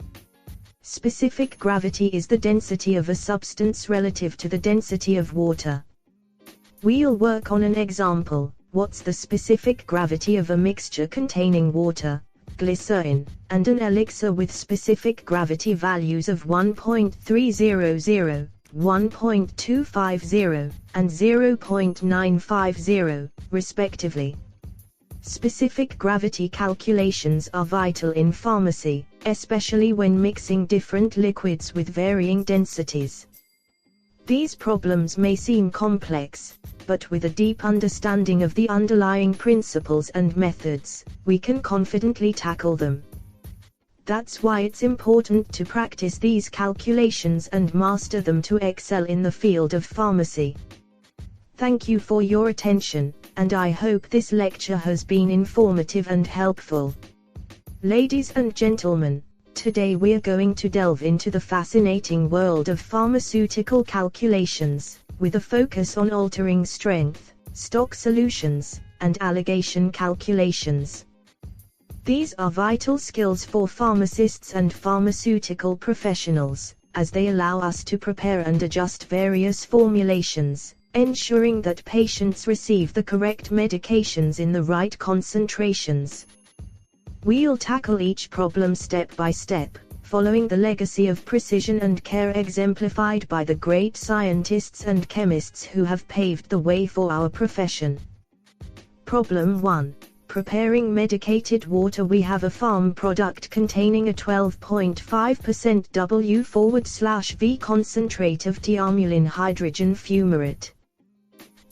Specific gravity is the density of a substance relative to the density of water. We'll work on an example: what's the specific gravity of a mixture containing water, glycerin, and an elixir with specific gravity values of 1.300, 1.250, and 0.950, respectively. Specific gravity calculations are vital in pharmacy, especially when mixing different liquids with varying densities. These problems may seem complex, but with a deep understanding of the underlying principles and methods, we can confidently tackle them. That's why it's important to practice these calculations and master them to excel in the field of pharmacy. Thank you for your attention, and I hope this lecture has been informative and helpful. Ladies and gentlemen, today we are going to delve into the fascinating world of pharmaceutical calculations, with a focus on altering strength, stock solutions, and alligation calculations. These are vital skills for pharmacists and pharmaceutical professionals, as they allow us to prepare and adjust various formulations, ensuring that patients receive the correct medications in the right concentrations. We'll tackle each problem step by step, following the legacy of precision and care exemplified by the great scientists and chemists who have paved the way for our profession. Problem 1. Preparing medicated water. We have a farm product containing a 12.5% W/V concentrate of thiamulin hydrogen fumarate.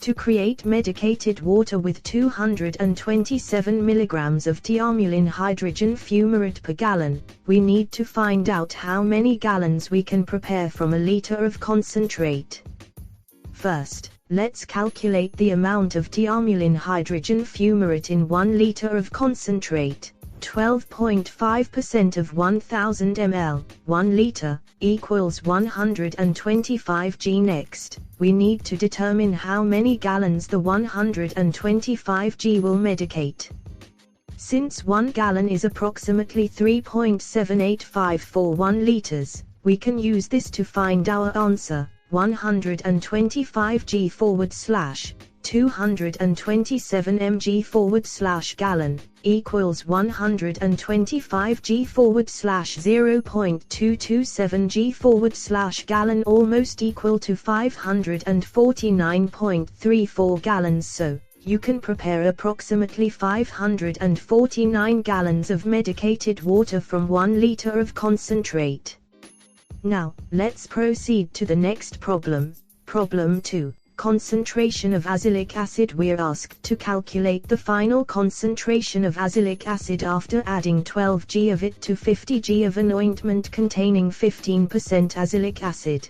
To create medicated water with 227 mg of thiamulin hydrogen fumarate per gallon, we need to find out how many gallons we can prepare from a liter of concentrate. First, let's calculate the amount of thiamulin hydrogen fumarate in 1 liter of concentrate. 12.5% of 1000 ml, 1 liter, equals 125 g. Next, we need to determine how many gallons the 125 g will medicate. Since 1 gallon is approximately 3.7851 liters, we can use this to find our answer. 125 g / 227 mg / gallon equals 125 g / 0.227 g / gallon, almost equal to 549.34 gallons. So, you can prepare approximately 549 gallons of medicated water from 1 liter of concentrate. Now, let's proceed to the next problem. Problem 2. Concentration of azelaic acid. We're asked to calculate the final concentration of azelaic acid after adding 12 g of it to 50 g of an ointment containing 15% azelaic acid.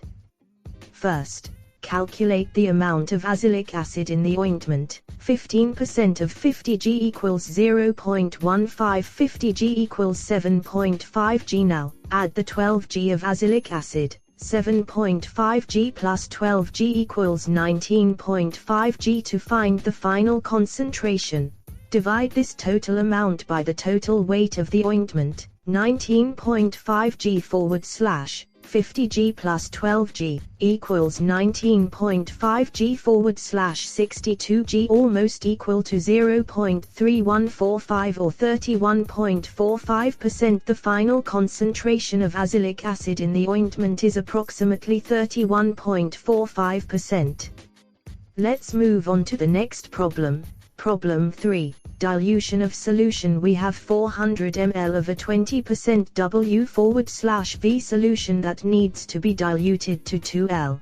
First, calculate the amount of azelaic acid in the ointment. 15% of 50 g equals 0.15, 50 g equals 7.5 g. Now, add the 12 g of azelaic acid. 7.5 g plus 12 g equals 19.5 g to find the final concentration. Divide this total amount by the total weight of the ointment. 19.5 g / 50 g plus 12 g equals 19.5 g / 62 g, almost equal to 0.3145 or 31.45%. The final concentration of azelaic acid in the ointment is approximately 31.45%. Let's move on to the next problem. Problem 3. Dilution of solution. We have 400 ml of a 20% W/V solution that needs to be diluted to 2L.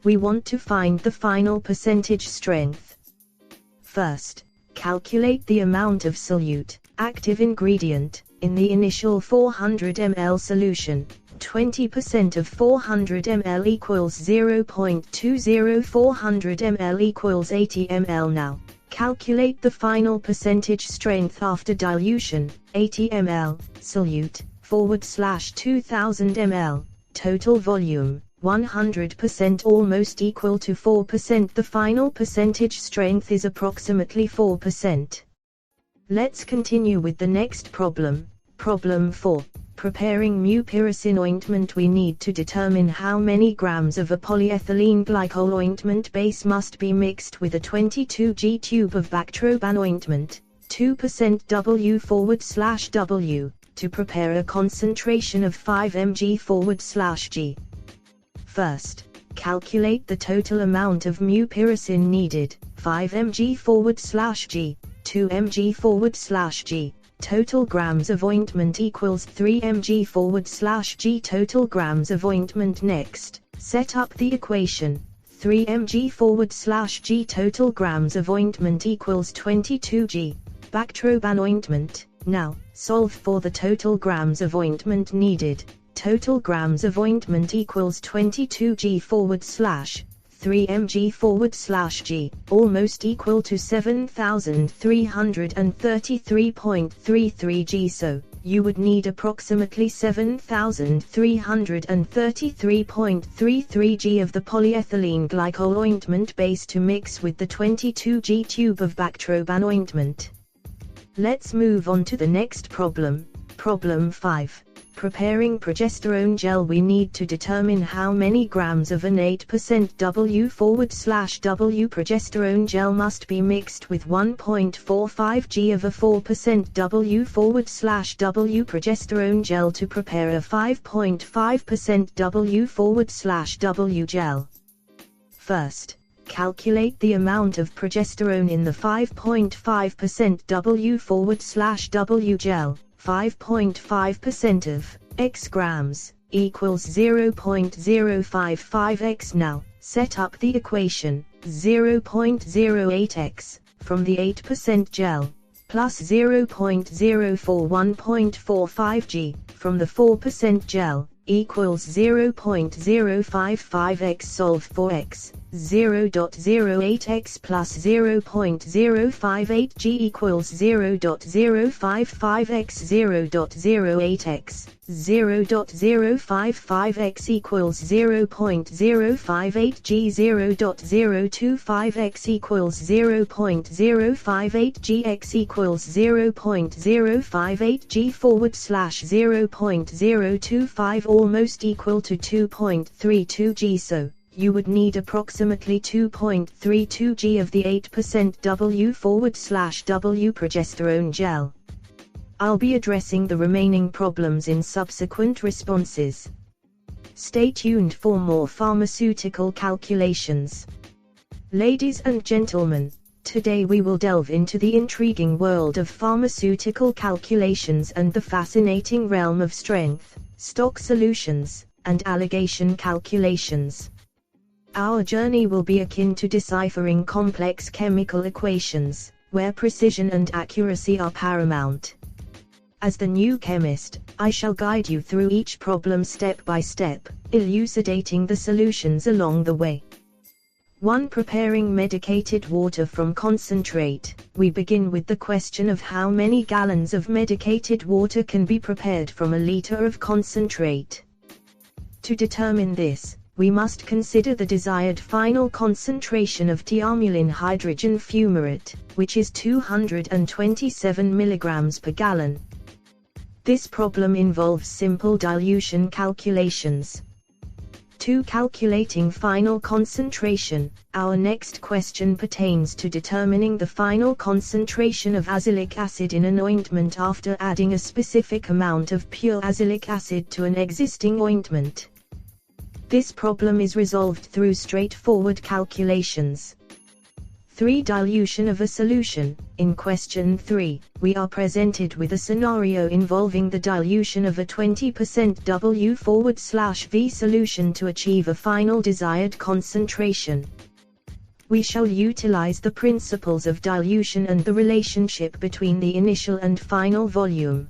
We want to find the final percentage strength. First, calculate the amount of solute, active ingredient, in the initial 400 ml solution. 20% of 400 ml equals 0.20, 400 ml equals 80 ml. Now, calculate the final percentage strength after dilution. 80 ml, solute, / 2000 ml, total volume, 100%, almost equal to 4%. The final percentage strength is approximately 4%. Let's continue with the next problem. Problem 4. Preparing mupirocin ointment. We need to determine how many grams of a polyethylene glycol ointment base must be mixed with a 22 g tube of Bactroban ointment, 2% W/W, to prepare a concentration of 5 mg / g. First, calculate the total amount of mupirocin needed. 5 mg / g, 2 mg / g. Total grams of ointment equals 3 mg / g. Total grams of ointment. Next, set up the equation. 3 mg / g total grams of ointment equals 22 g. Bactroban ointment. Now, solve for the total grams of ointment needed. Total grams of ointment equals 22 g / 3 mg / g, almost equal to 7,333.33 g. So, you would need approximately 7,333.33 g of the polyethylene glycol ointment base to mix with the 22 g tube of Bactroban ointment. Let's move on to the next problem. Problem 5. Preparing progesterone gel. We need to determine how many grams of an 8% W/W progesterone gel must be mixed with 1.45 g of a 4% W/W progesterone gel to prepare a 5.5% W/W gel. First, calculate the amount of progesterone in the 5.5% W/W gel. 5.5% of x grams equals 0.055x. Now, set up the equation. 0.08x from the 8% gel plus 0.041.45 g from the 4% gel equals 0.055x. Solve for x. 0.08x plus 0.058g equals 0.055x 0.08x 0.055x equals 0.058g 0.025x equals 0.058g x equals 0.058g /0.025 almost equal to 2.32g, so you would need approximately 2.32g of the 8% W/W progesterone gel. I'll be addressing the remaining problems in subsequent responses. Stay tuned for more pharmaceutical calculations. Ladies and gentlemen, today we will delve into the intriguing world of pharmaceutical calculations and the fascinating realm of strength, stock solutions, and allegation calculations. Our journey will be akin to deciphering complex chemical equations, where precision and accuracy are paramount. As the new chemist, I shall guide you through each problem step by step, elucidating the solutions along the way. 1. Preparing medicated water from concentrate. We begin with the question of how many gallons of medicated water can be prepared from a liter of concentrate. To determine this, we must consider the desired final concentration of thiamulin hydrogen fumarate, which is 227 mg per gallon. This problem involves simple dilution calculations. 2. Calculating final concentration. Our next question pertains to determining the final concentration of azelaic acid in an ointment after adding a specific amount of pure azelaic acid to an existing ointment. This problem is resolved through straightforward calculations. 3. Dilution of a solution. In question 3, we are presented with a scenario involving the dilution of a 20% W/V solution to achieve a final desired concentration. We shall utilize the principles of dilution and the relationship between the initial and final volume.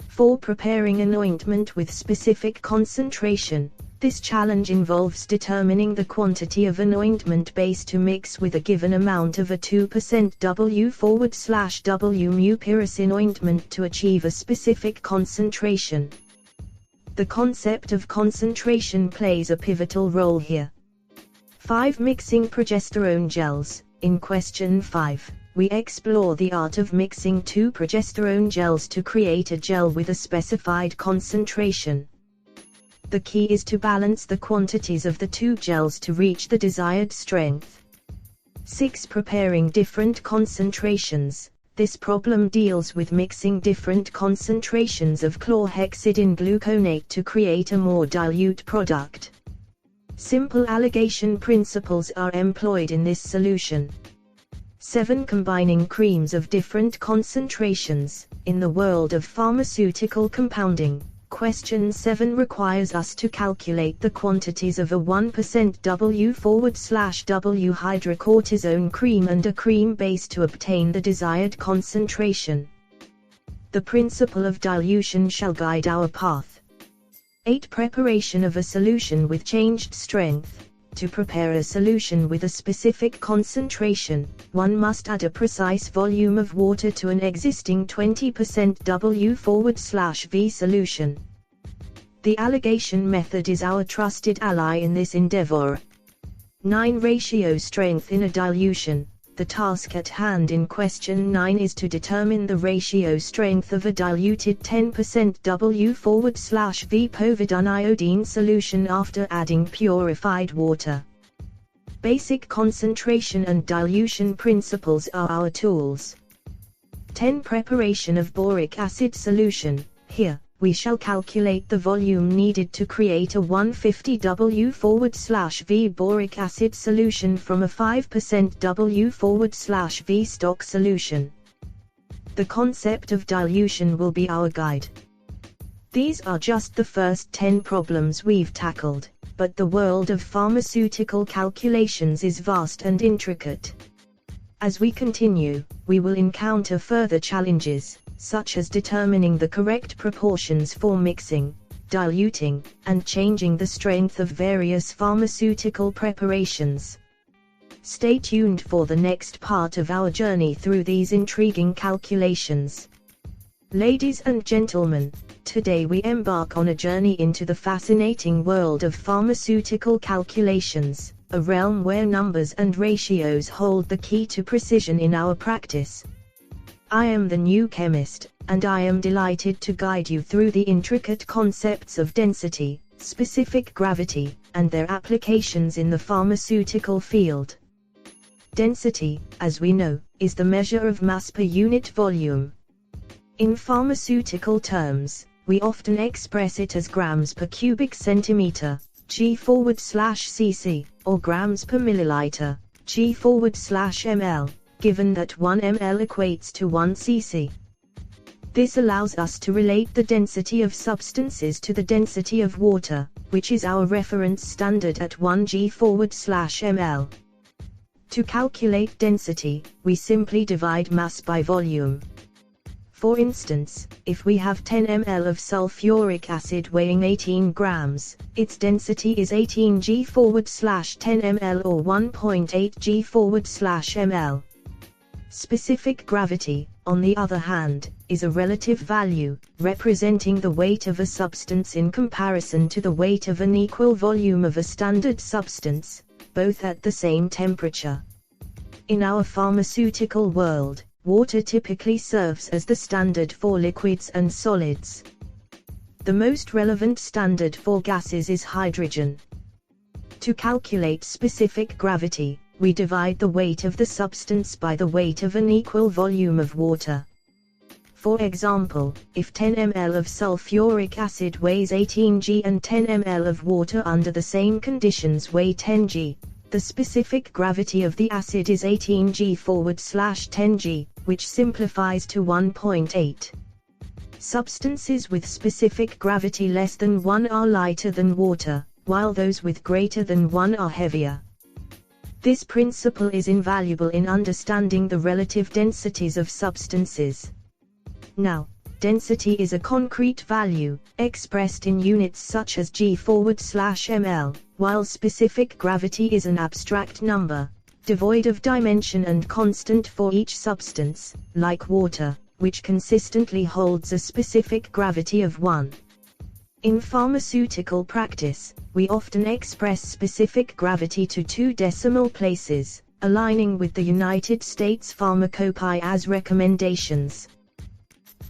4. Preparing an ointment with specific concentration. This challenge involves determining the quantity of an ointment base to mix with a given amount of a 2% W/W mupirocin ointment to achieve a specific concentration. The concept of concentration plays a pivotal role here. 5. Mixing progesterone gels. In question 5, we explore the art of mixing two progesterone gels to create a gel with a specified concentration. The key is to balance the quantities of the two gels to reach the desired strength. 6. Preparing different concentrations. This problem deals with mixing different concentrations of chlorhexidine gluconate to create a more dilute product. Simple alligation principles are employed in this solution. 7. Combining creams of different concentrations. In the world of pharmaceutical compounding, question 7 requires us to calculate the quantities of a 1% W/W hydrocortisone cream and a cream base to obtain the desired concentration. The principle of dilution shall guide our path. 8. Preparation of a solution with changed strength. To prepare a solution with a specific concentration, one must add a precise volume of water to an existing 20% W/V solution. The alligation method is our trusted ally in this endeavor. 9. Ratio strength in a dilution. The task at hand in question 9 is to determine the ratio strength of a diluted 10% W/V povidone solution after adding purified water. Basic concentration and dilution principles are our tools. 10. Preparation of boric acid solution. Here, we shall calculate the volume needed to create a 150 W/V boric acid solution from a 5% W/V stock solution. The concept of dilution will be our guide. These are just the first 10 problems we've tackled, but the world of pharmaceutical calculations is vast and intricate. As we continue, we will encounter further challenges, such as determining the correct proportions for mixing, diluting, and changing the strength of various pharmaceutical preparations. Stay tuned for the next part of our journey through these intriguing calculations. Ladies and gentlemen, today we embark on a journey into the fascinating world of pharmaceutical calculations, a realm where numbers and ratios hold the key to precision in our practice. I am the new chemist, and I am delighted to guide you through the intricate concepts of density, specific gravity, and their applications in the pharmaceutical field. Density, as we know, is the measure of mass per unit volume. In pharmaceutical terms, we often express it as grams per cubic centimeter, G/cc, or grams per milliliter, G/ml, given that 1 ml equates to 1 cc. This allows us to relate the density of substances to the density of water, which is our reference standard at 1 G/ml. To calculate density, we simply divide mass by volume. For instance, if we have 10 ml of sulfuric acid weighing 18 grams, its density is 18 G/10 ml or 1.8 G/ml. Specific gravity, on the other hand, is a relative value, representing the weight of a substance in comparison to the weight of an equal volume of a standard substance, both at the same temperature. In our pharmaceutical world, water typically serves as the standard for liquids and solids. The most relevant standard for gases is hydrogen. To calculate specific gravity, we divide the weight of the substance by the weight of an equal volume of water. For example, if 10 ml of sulfuric acid weighs 18 G and 10 ml of water under the same conditions weigh 10 G, the specific gravity of the acid is 18 G/10 G, which simplifies to 1.8. Substances with specific gravity less than 1 are lighter than water, while those with greater than 1 are heavier. This principle is invaluable in understanding the relative densities of substances. Now, density is a concrete value, expressed in units such as G/ml, while specific gravity is an abstract number, devoid of dimension and constant for each substance, like water, which consistently holds a specific gravity of 1. In pharmaceutical practice, we often express specific gravity to 2 decimal places, aligning with the United States Pharmacopoeia's recommendations.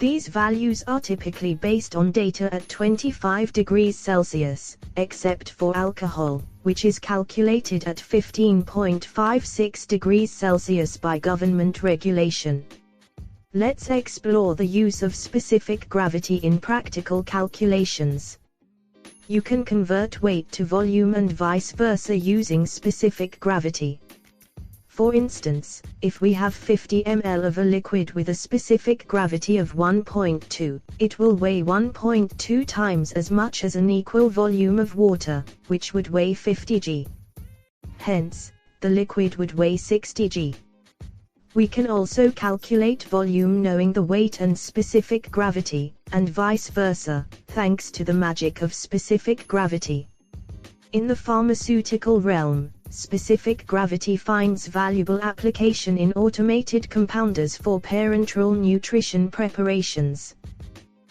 These values are typically based on data at 25 degrees Celsius, except for alcohol, which is calculated at 15.56 degrees Celsius by government regulation. Let's explore the use of specific gravity in practical calculations. You can convert weight to volume and vice versa using specific gravity. For instance, if we have 50 ml of a liquid with a specific gravity of 1.2, it will weigh 1.2 times as much as an equal volume of water, which would weigh 50 G. Hence, the liquid would weigh 60 G. We can also calculate volume knowing the weight and specific gravity, and vice versa, thanks to the magic of specific gravity. In the pharmaceutical realm, specific gravity finds valuable application in automated compounders for parenteral nutrition preparations.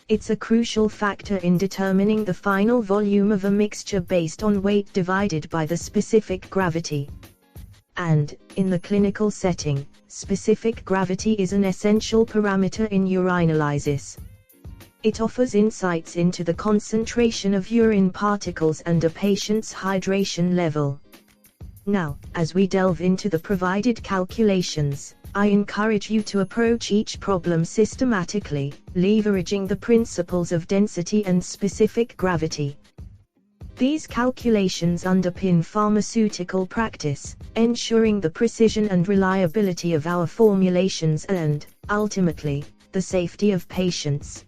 It's a crucial factor in determining the final volume of a mixture based on weight divided by the specific gravity. And, in the clinical setting, specific gravity is an essential parameter in urinalysis. It offers insights into the concentration of urine particles and a patient's hydration level. Now, as we delve into the provided calculations, I encourage you to approach each problem systematically, leveraging the principles of density and specific gravity. These calculations underpin pharmaceutical practice, ensuring the precision and reliability of our formulations and, ultimately, the safety of patients.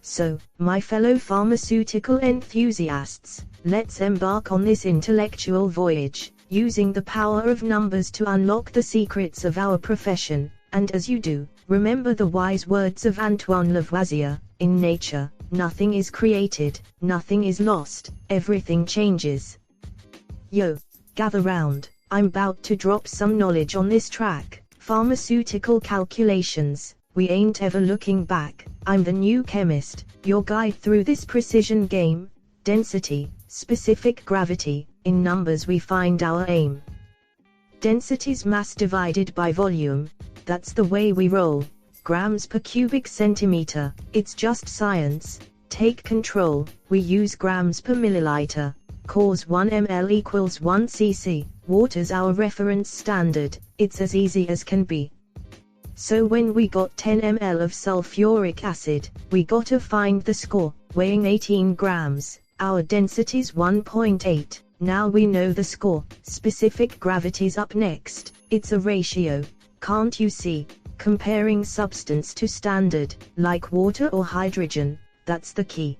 So, my fellow pharmaceutical enthusiasts, let's embark on this intellectual voyage, using the power of numbers to unlock the secrets of our profession, and as you do, remember the wise words of Antoine Lavoisier, in nature, Nothing is created, nothing is lost, everything changes. Yo, gather round, I'm about to drop some knowledge on this track. Pharmaceutical calculations, we ain't ever looking back. I'm the new chemist, your guide through this precision game. Density, specific gravity, in numbers we find our aim. Density's mass divided by volume, that's the way we roll. Grams per cubic centimeter, it's just science. Take control, we use grams per milliliter. Cause 1 ml equals 1 cc. Water's our reference standard, it's as easy as can be. So when we got 10 ml of sulfuric acid, we gotta find the score, weighing 18 grams, our density's 1.8, now we know the score, specific gravity's up next, it's a ratio, can't you see, comparing substance to standard, like water or hydrogen, that's the key.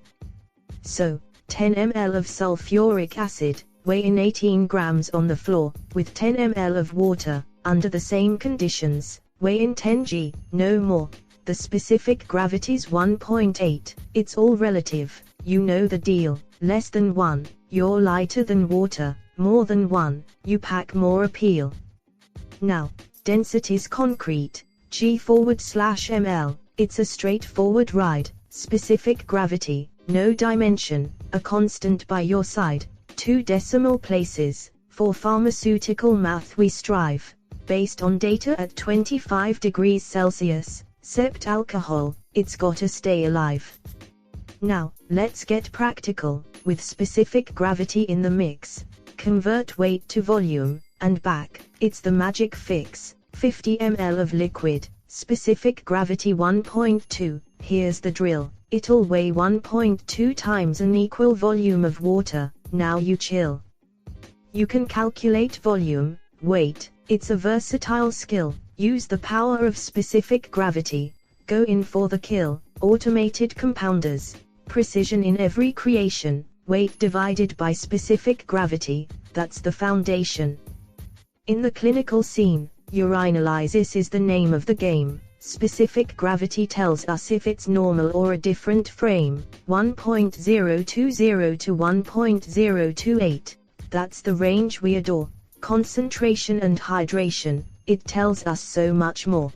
So, 10 ml of sulfuric acid, weighing 18 grams on the floor, with 10 ml of water, under the same conditions, weighing 10 g, no more. The specific gravity's 1.8, it's all relative, you know the deal, less than 1, you're lighter than water, more than 1, you pack more appeal. Now, density's concrete, g/ml, it's a straightforward ride, specific gravity, no dimension, a constant by your side, 2 decimal places, for pharmaceutical math we strive, based on data at 25 degrees Celsius, sept alcohol, it's gotta stay alive. Now, let's get practical, with specific gravity in the mix, convert weight to volume, and back, it's the magic fix, 50 ml of liquid, specific gravity 1.2, here's the drill, it'll weigh 1.2 times an equal volume of water, now you chill. You can calculate volume, weight, it's a versatile skill, use the power of specific gravity, go in for the kill, automated compounders, precision in every creation, weight divided by specific gravity, that's the foundation. In the clinical scene, urinalysis is the name of the game, specific gravity tells us if it's normal or a different frame, 1.020 to 1.028, that's the range we adore. Concentration and hydration, it tells us so much more.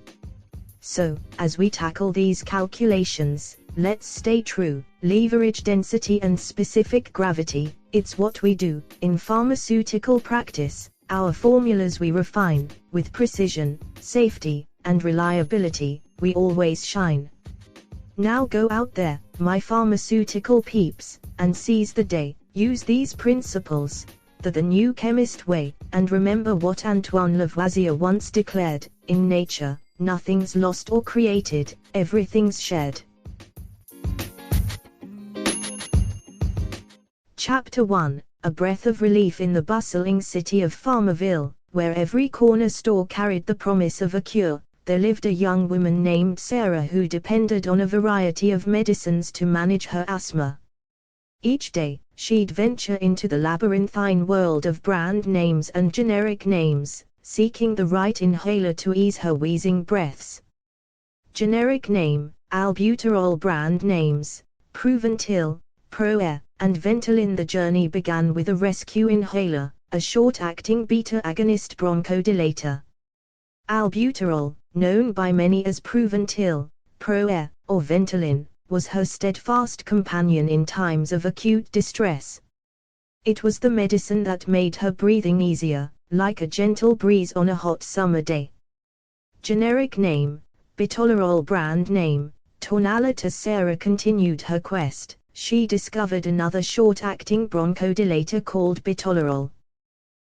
So, as we tackle these calculations, let's stay true, leverage density and specific gravity, it's what we do, in pharmaceutical practice, our formulas we refine, with precision, safety, and reliability, we always shine. Now go out there, my pharmaceutical peeps, and seize the day, use these principles, the new chemist way, and remember what Antoine Lavoisier once declared, in nature, nothing's lost or created, everything's shared. Chapter 1, A breath of relief in the bustling city of Farmerville, where every corner store carried the promise of a cure. There lived a young woman named Sarah who depended on a variety of medicines to manage her asthma. Each day, she'd venture into the labyrinthine world of brand names and generic names, seeking the right inhaler to ease her wheezing breaths. Generic name, albuterol. Brand names, Proventil, ProAir, and Ventolin. The journey began with a rescue inhaler, a short-acting beta-agonist bronchodilator. Albuterol, known by many as Proventil, ProAir, or Ventolin, was her steadfast companion in times of acute distress. It was the medicine that made her breathing easier, like a gentle breeze on a hot summer day. Generic name, Bitolerol. Brand name, Tonalite. As Sarah continued her quest, she discovered another short-acting bronchodilator called Bitolerol.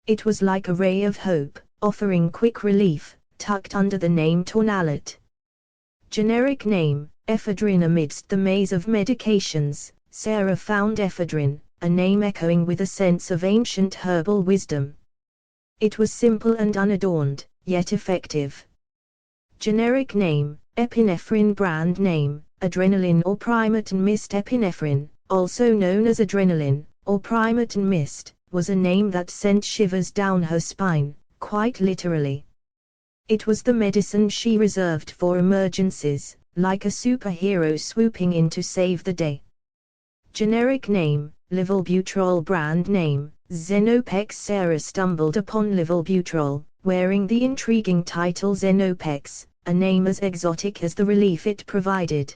It was like a ray of hope, offering quick relief, tucked under the name Tonalite. Generic name, Ephedrine. Amidst the maze of medications, Sarah found Ephedrine, a name echoing with a sense of ancient herbal wisdom. It was simple and unadorned, yet effective. Generic name, Epinephrine. Brand name, Adrenaline or Primaton Mist. Epinephrine, also known as adrenaline, or Primaton Mist, was a name that sent shivers down her spine, quite literally. It was the medicine she reserved for emergencies, like a superhero swooping in to save the day. Generic name, Livalbuterol. Brand name, Xenopex. Sarah stumbled upon Livalbuterol, wearing the intriguing title Xenopex, a name as exotic as the relief it provided.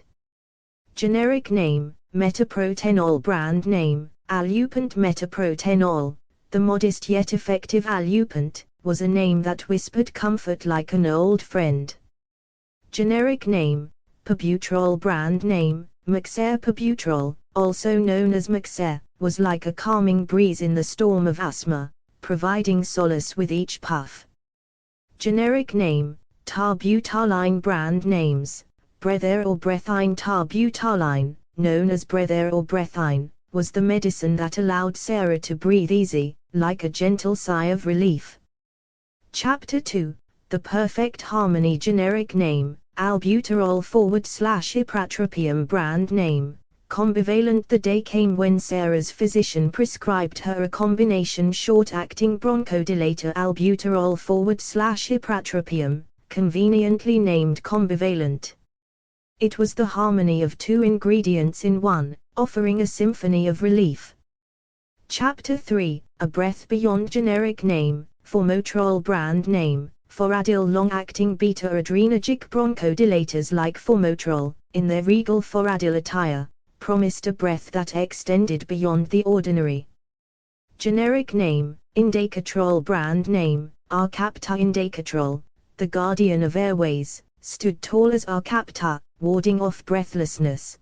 Generic name, Metaprotenol. Brand name, Alupant. Metaprotenol, the modest yet effective Alupant, was a name that whispered comfort like an old friend. Generic name, Pabuterol. Brand name, Maxair. Pabuterol, also known as Maxair, was like a calming breeze in the storm of asthma, providing solace with each puff. Generic name, Tarbutaline. Brand names, Breathair or Breathine. Tarbutaline, known as Breathair or Breathine, was the medicine that allowed Sarah to breathe easy, like a gentle sigh of relief. Chapter 2, The Perfect Harmony. Generic name, Albuterol / Ipratropium. Brand name, Combivalent. The day came when Sarah's physician prescribed her a combination short-acting bronchodilator, Albuterol / Ipratropium, conveniently named Combivalent. It was the harmony of two ingredients in one, offering a symphony of relief. Chapter 3, A Breath Beyond. Generic name, Formoterol. Brand name, Foradil. Long-acting beta-adrenergic bronchodilators like Formoterol, in their regal Foradil attire, promised a breath that extended beyond the ordinary. Generic name, Indacatrol. Brand name, Arcapta. Indacatrol, the guardian of airways, stood tall as Arcapta, warding off breathlessness.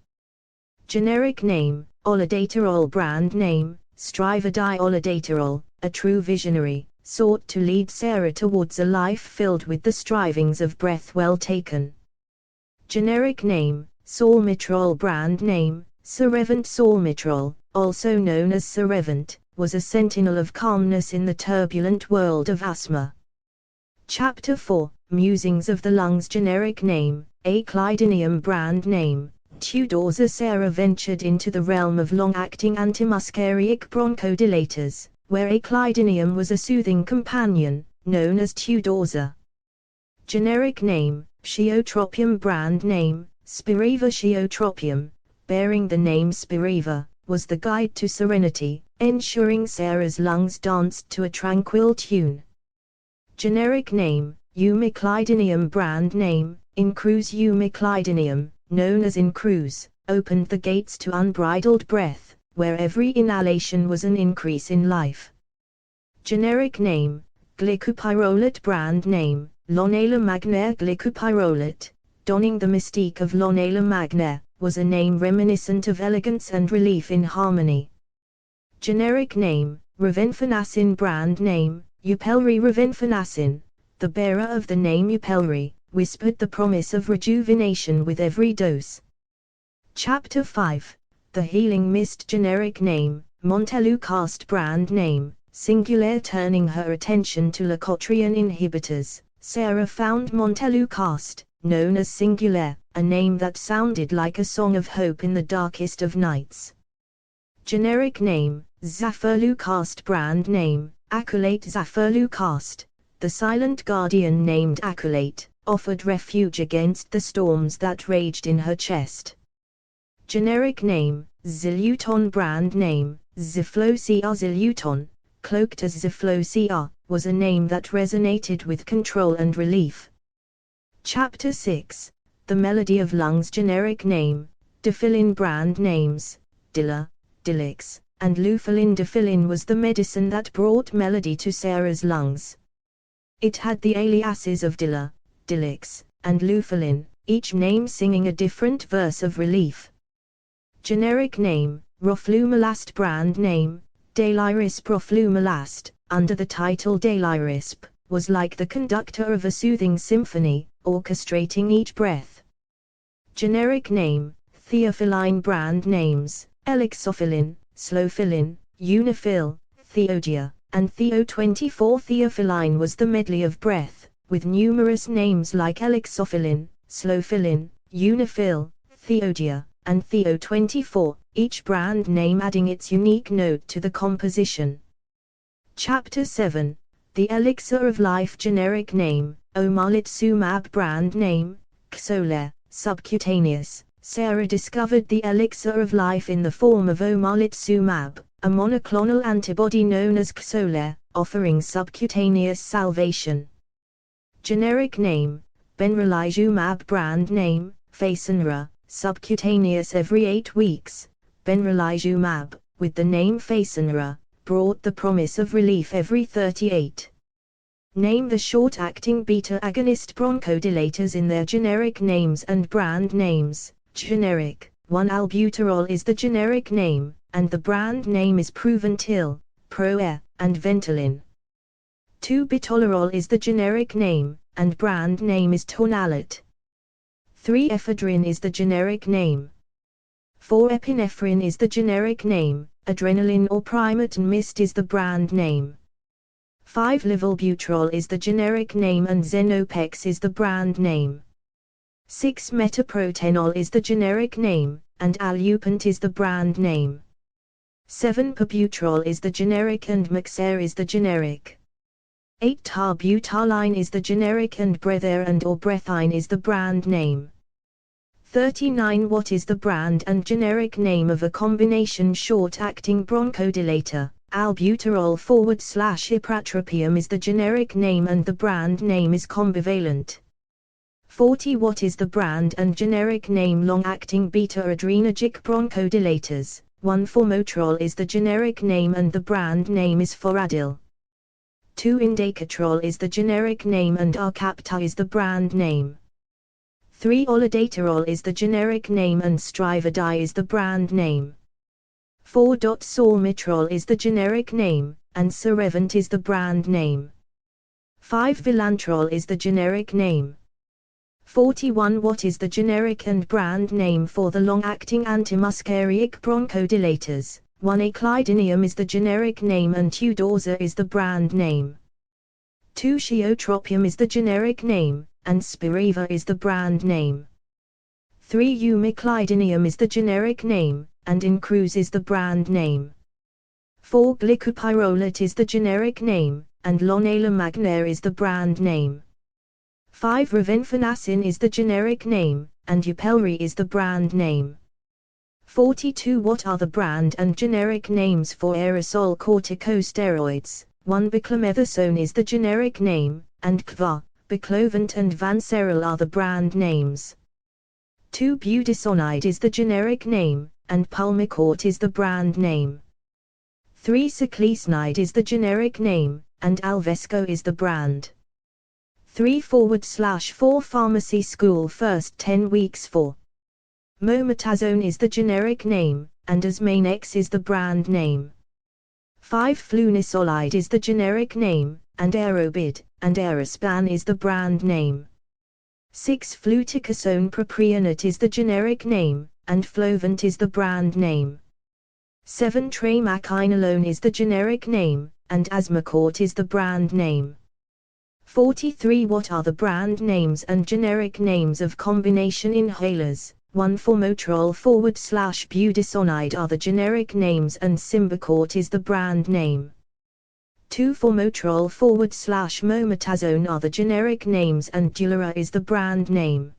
Generic name, Olodaterol. Brand name, Strivadi. Olodaterol, a true visionary, sought to lead Sarah towards a life filled with the strivings of breath well taken. Generic name, Salmeterol. Brand name, Cerevant. Salmeterol, also known as Cerevant, was a sentinel of calmness in the turbulent world of asthma. Chapter 4, Musings of the Lungs. Generic name, Aclidinium. Brand name, Tudorza. Sarah ventured into the realm of long-acting antimuscarinic bronchodilators, where Aclidinium was a soothing companion, known as Tudorza. Generic name, Schiotropium. Brand name, Spiriva. Schiotropium, bearing the name Spiriva, was the guide to serenity, ensuring Sarah's lungs danced to a tranquil tune. Generic name, Eumiclidinium. Brand name, Incruse. Eumiclidinium, known as Incruse, opened the gates to unbridled breath, where every inhalation was an increase in life. Generic name, Glycopyrrolate. Brand name, Lonela magnaire. Glycopyrrolate, donning the mystique of Lonela magnaire, was a name reminiscent of elegance and relief in harmony. Generic name, Revenfanacin. Brand name, Upelri. Revenfanacin, the bearer of the name Upelri, whispered the promise of rejuvenation with every dose. Chapter 5, The Healing Mist. Generic name, Montelukast. Brand name, singular. Turning her attention to Leukotriene inhibitors, Sarah found Montelukast, known as singular, a name that sounded like a song of hope in the darkest of nights. Generic name, Zafirlukast. Brand name, Accolate. Zafirlukast, the silent guardian named Accolate, offered refuge against the storms that raged in her chest. Generic name, Ziluton. Brand name, Ziflosia. Ziluton, cloaked as Ziflosia, was a name that resonated with control and relief. Chapter 6, The Melody of Lungs. Generic name, Difilin. Brand names, Dilla, Dilix, and Lufilin. Difilin was the medicine that brought melody to Sarah's lungs. It had the aliases of Dilla, Dilix, and Lufilin, each name singing a different verse of relief. Generic name, Roflumilast. Brand name, Dalirisp. Roflumilast, under the title Dalirisp, was like the conductor of a soothing symphony, orchestrating each breath. Generic name, Theophylline. Brand names, Elixophilin, Slowphilin, Unifil, Theodia, and Theo24. Theophylline was the medley of breath, with numerous names like Elixophilin, Slowphilin, Unifil, Theodia, and Theo24, each brand name adding its unique note to the composition. Chapter 7, The Elixir of Life. Generic name, Omalizumab. Brand name, Xolair, subcutaneous, Sarah discovered the elixir of life in the form of omalizumab, a monoclonal antibody known as Xolair, offering subcutaneous salvation. Generic name, benralizumab. Brand name, Fasenra, subcutaneous every 8 weeks. Benralizumab, with the name Fasenra, brought the promise of relief every 38. Name the short-acting beta-agonist bronchodilators in their generic names and brand names. Generic, 1-albuterol is the generic name, and the brand name is Proventil, Pro-Air, and Ventolin. 2-bitolerol is the generic name, and brand name is Tonalat. 3-ephedrine is the generic name. 4-epinephrine is the generic name, adrenaline or Primaton Mist is the brand name. 5-levobuterol is the generic name and Zenopex is the brand name. 6-metoprolol is the generic name, and Alupant is the brand name. 7-pabuterol is the generic and Maxair is the generic. 8-tarbutaline is the generic and Breathair and or Breathine is the brand name. 39. What is the brand and generic name of a combination short-acting bronchodilator? Albuterol/ipratropium is the generic name and the brand name is Combivalent. 40. What is the brand and generic name long-acting beta-adrenergic bronchodilators? 1. Formoterol is the generic name and the brand name is Foradil. 2. Indacaterol is the generic name and Arcapta is the brand name. 3. Olodaterol is the generic name and Strivadi is the brand name. 4. Salmeterol is the generic name, and Cerevant is the brand name. 5. Vilanterol is the generic name. 41. What is the generic and brand name for the long-acting antimuscarinic bronchodilators? 1. Aclidinium is the generic name and Tudorza is the brand name. 2. Tiotropium is the generic name, and Spiriva is the brand name. 3. Umeclidinium is the generic name, and Incruz is the brand name. 4. Glycopyrrolate is the generic name, and Lonela Magnair is the brand name. 5. Rivenfanacin is the generic name, and Upelri is the brand name. 42. What are the brand and generic names for aerosol corticosteroids? 1. Beclomethasone is the generic name, and Kva, Biclovant and Vanseril are the brand names. 2. Budesonide is the generic name, and Pulmicort is the brand name. 3. Ciclisnide is the generic name, and Alvesco is the brand. 3/4 Pharmacy School First 10 Weeks 4. Mometazone is the generic name, and Asmanex is the brand name. 5. Flunisolide is the generic name, and Aerobid, and Aerospan is the brand name. 6. Fluticasone propionate is the generic name, and Flovant is the brand name. 7. Tramaquinolone is the generic name, and Asmacort is the brand name. 43. What are the brand names and generic names of combination inhalers? 1. Formoterol/budesonide are the generic names and Symbicort is the brand name. 2. Formoterol/mometazone are the generic names and Dulera is the brand name.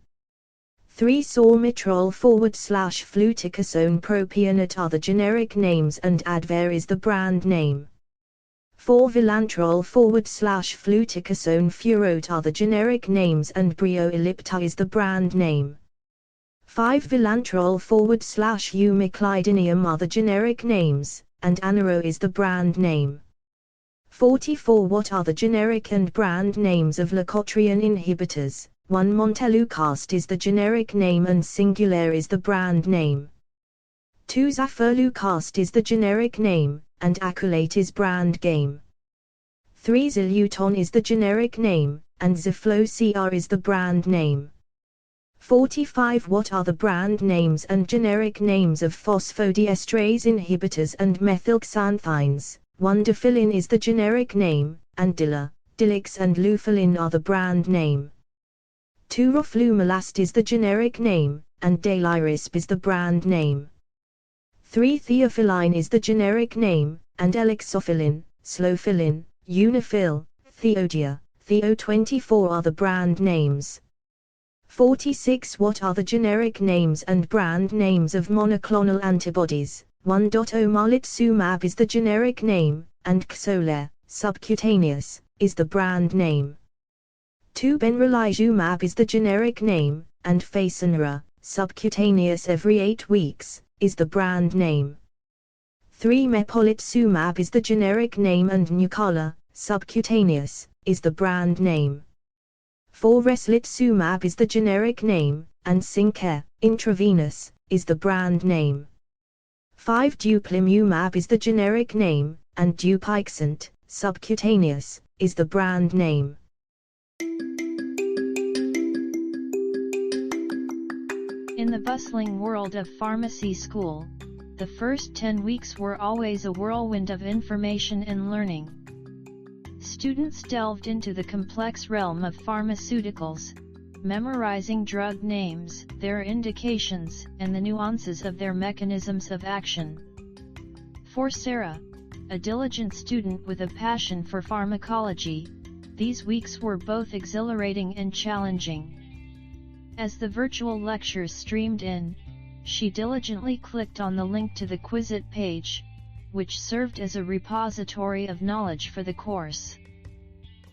3. Salmeterol/fluticasone propionate are the generic names and Advair is the brand name. 4. Vilanterol/fluticasone furoate are the generic names and Brioellipta is the brand name. 5. Vilanterol/umeclidinium are the generic names, and Anaro is the brand name. 44. What are the generic and brand names of Leukotriene inhibitors? 1. Montelukast is the generic name and Singulair is the brand name. 2. Zafirlukast is the generic name, and Aculate is brand game. 3. Ziluton is the generic name, and Ziflo-CR is the brand name. 45. What are the brand names and generic names of phosphodiesterase inhibitors and methylxanthines? 1. Difilin is the generic name, and Dila, Dilix and Lufalin are the brand name. 2. Roflumilast is the generic name, and Dalirisp is the brand name. 3. Theophylline is the generic name, and Elixophilin, Slofilin, Unifil, Theodia, Theo24 are the brand names. 46. What are the generic names and brand names of monoclonal antibodies? 1. Omalizumab is the generic name, and Xolair, subcutaneous, is the brand name. 2. Benralizumab is the generic name, and Fasenra, subcutaneous every 8 weeks, is the brand name. 3. Mepolizumab is the generic name and Nucala, subcutaneous, is the brand name. 4. Reslizumab is the generic name, and Syncare, intravenous, is the brand name. 5. Dupilumab is the generic name, and Dupixent, subcutaneous, is the brand name. In the bustling world of pharmacy school, the first 10 weeks were always a whirlwind of information and learning. Students delved into the complex realm of pharmaceuticals, memorizing drug names, their indications, and the nuances of their mechanisms of action. For Sarah, a diligent student with a passion for pharmacology, these weeks were both exhilarating and challenging. As the virtual lectures streamed in, she diligently clicked on the link to the Quizlet page, which served as a repository of knowledge for the course.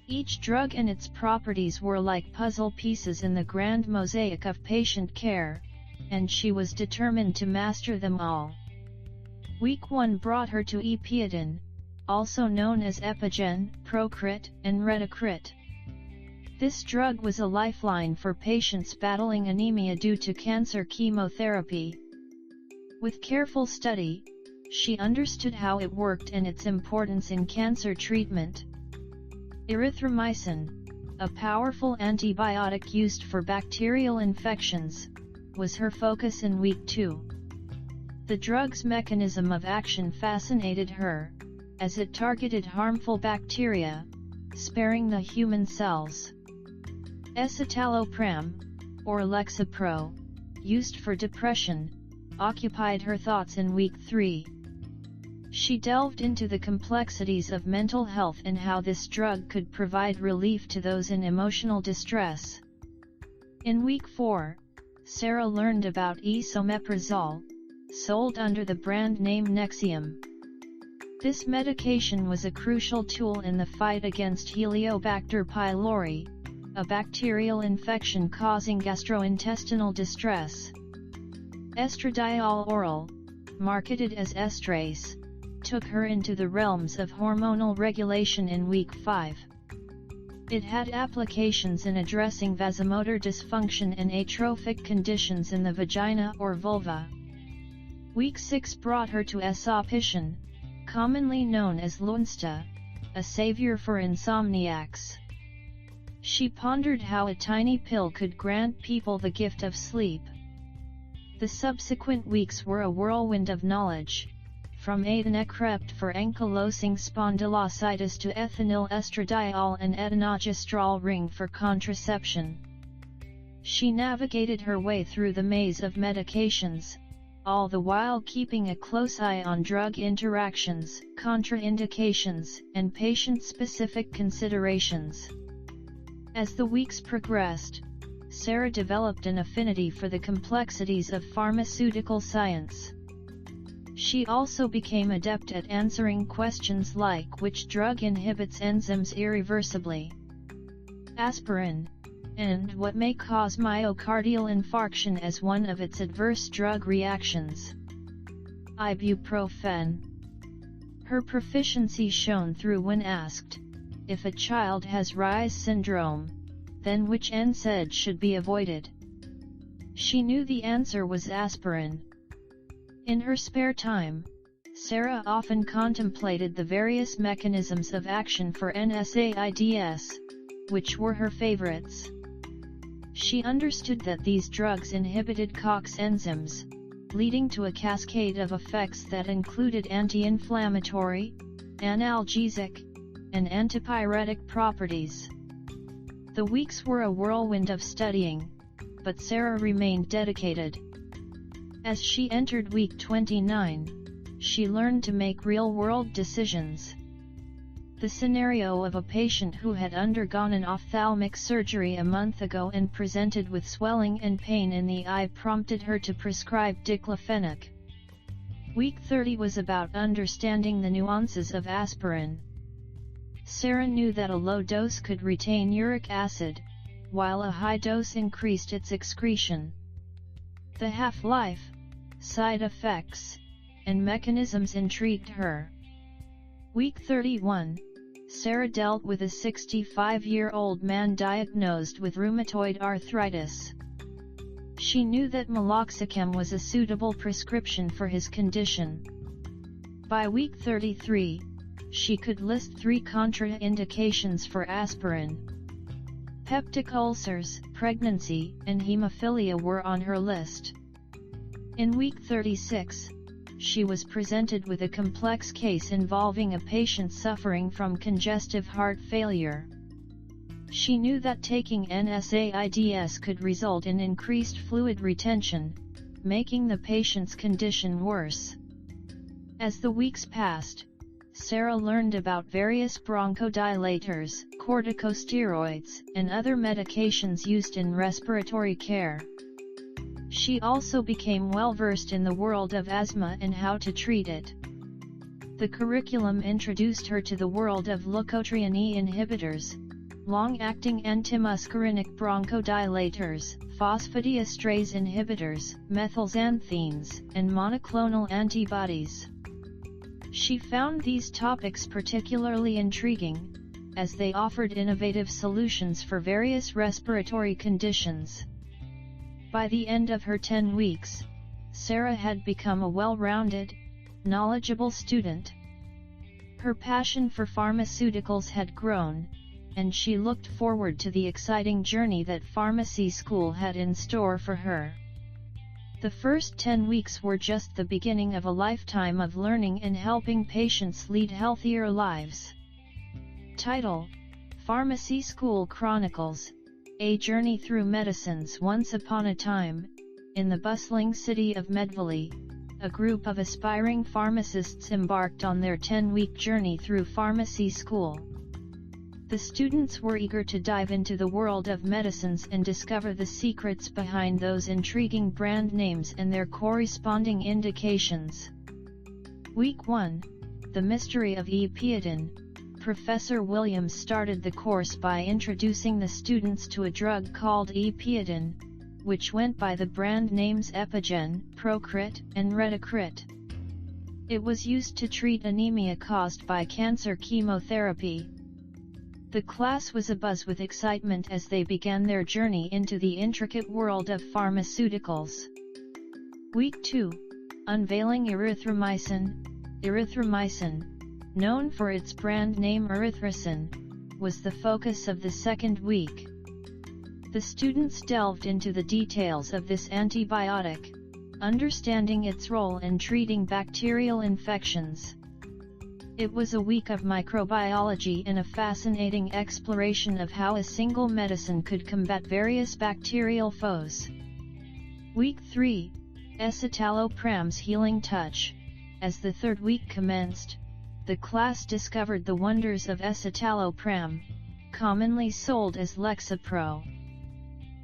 Each drug and its properties were like puzzle pieces in the grand mosaic of patient care, and she was determined to master them all. Week 1 brought her to Epiodin, also known as Epigen, Procrit, and Retacrit. This drug was a lifeline for patients battling anemia due to cancer chemotherapy. With careful study, she understood how it worked and its importance in cancer treatment. Erythromycin, a powerful antibiotic used for bacterial infections, was her focus in week 2. The drug's mechanism of action fascinated her, as it targeted harmful bacteria, sparing the human cells. Escitalopram, or Lexapro, used for depression, occupied her thoughts in week 3. She delved into the complexities of mental health and how this drug could provide relief to those in emotional distress. In week 4, Sarah learned about esomeprazole, sold under the brand name Nexium. This medication was a crucial tool in the fight against Helicobacter pylori, a bacterial infection causing gastrointestinal distress. Estradiol oral, marketed as Estrace, took her into the realms of hormonal regulation in week 5. It had applications in addressing vasomotor dysfunction and atrophic conditions in the vagina or vulva. Week 6 brought her to Esopicin, commonly known as Lunsta, a savior for insomniacs. She pondered how a tiny pill could grant people the gift of sleep. The subsequent weeks were a whirlwind of knowledge, from etanercept for ankylosing spondylocytis to ethinyl estradiol and etinogestrel ring for contraception. She navigated her way through the maze of medications, all the while keeping a close eye on drug interactions, contraindications, and patient-specific considerations. As the weeks progressed, Sarah developed an affinity for the complexities of pharmaceutical science. She also became adept at answering questions like which drug inhibits enzymes irreversibly, aspirin, and what may cause myocardial infarction as one of its adverse drug reactions, ibuprofen. Her proficiency shone through when asked, if a child has Reye's syndrome, then which NSAID should be avoided? She knew the answer was aspirin. In her spare time, Sarah often contemplated the various mechanisms of action for NSAIDs, which were her favorites. She understood that these drugs inhibited COX enzymes, leading to a cascade of effects that included anti-inflammatory, analgesic, and antipyretic properties. The weeks were a whirlwind of studying, but Sarah remained dedicated. As she entered week 29, she learned to make real-world decisions. The scenario of a patient who had undergone an ophthalmic surgery a month ago and presented with swelling and pain in the eye prompted her to prescribe diclofenac. Week 30 was about understanding the nuances of aspirin. Sarah knew that a low dose could retain uric acid, while a high dose increased its excretion. The half-life, side effects, and mechanisms intrigued her. Week 31, Sarah dealt with a 65-year-old man diagnosed with rheumatoid arthritis. She knew that meloxicam was a suitable prescription for his condition. By week 33, she could list 3 contraindications for aspirin. Peptic ulcers, pregnancy, and hemophilia were on her list. In week 36, she was presented with a complex case involving a patient suffering from congestive heart failure. She knew that taking NSAIDs could result in increased fluid retention, making the patient's condition worse. As the weeks passed, Sarah learned about various bronchodilators, corticosteroids, and other medications used in respiratory care. She also became well-versed in the world of asthma and how to treat it. The curriculum introduced her to the world of leukotriene inhibitors, long-acting antimuscarinic bronchodilators, phosphodiesterase inhibitors, methylxanthines, and monoclonal antibodies. She found these topics particularly intriguing, as they offered innovative solutions for various respiratory conditions. By the end of her 10 weeks, Sarah had become a well-rounded, knowledgeable student. Her passion for pharmaceuticals had grown, and she looked forward to the exciting journey that pharmacy school had in store for her. The first 10 weeks were just the beginning of a lifetime of learning and helping patients lead healthier lives. Title: Pharmacy School Chronicles, A Journey Through Medicines. Once upon a time, in the bustling city of Medvalley, a group of aspiring pharmacists embarked on their 10-week journey through pharmacy school. The students were eager to dive into the world of medicines and discover the secrets behind those intriguing brand names and their corresponding indications. Week 1, The Mystery of Epiodin. Professor Williams started the course by introducing the students to a drug called Epiodin, which went by the brand names Epigen, Procrit, and Retacrit. It was used to treat anemia caused by cancer chemotherapy. The class was abuzz with excitement as they began their journey into the intricate world of pharmaceuticals. Week 2, Unveiling Erythromycin. Erythromycin, known for its brand name erythrocin, was the focus of the second week. The students delved into the details of this antibiotic, understanding its role in treating bacterial infections. It was a week of microbiology and a fascinating exploration of how a single medicine could combat various bacterial foes. Week 3, Escitalopram's Healing Touch. As the third week commenced, the class discovered the wonders of escitalopram, commonly sold as Lexapro.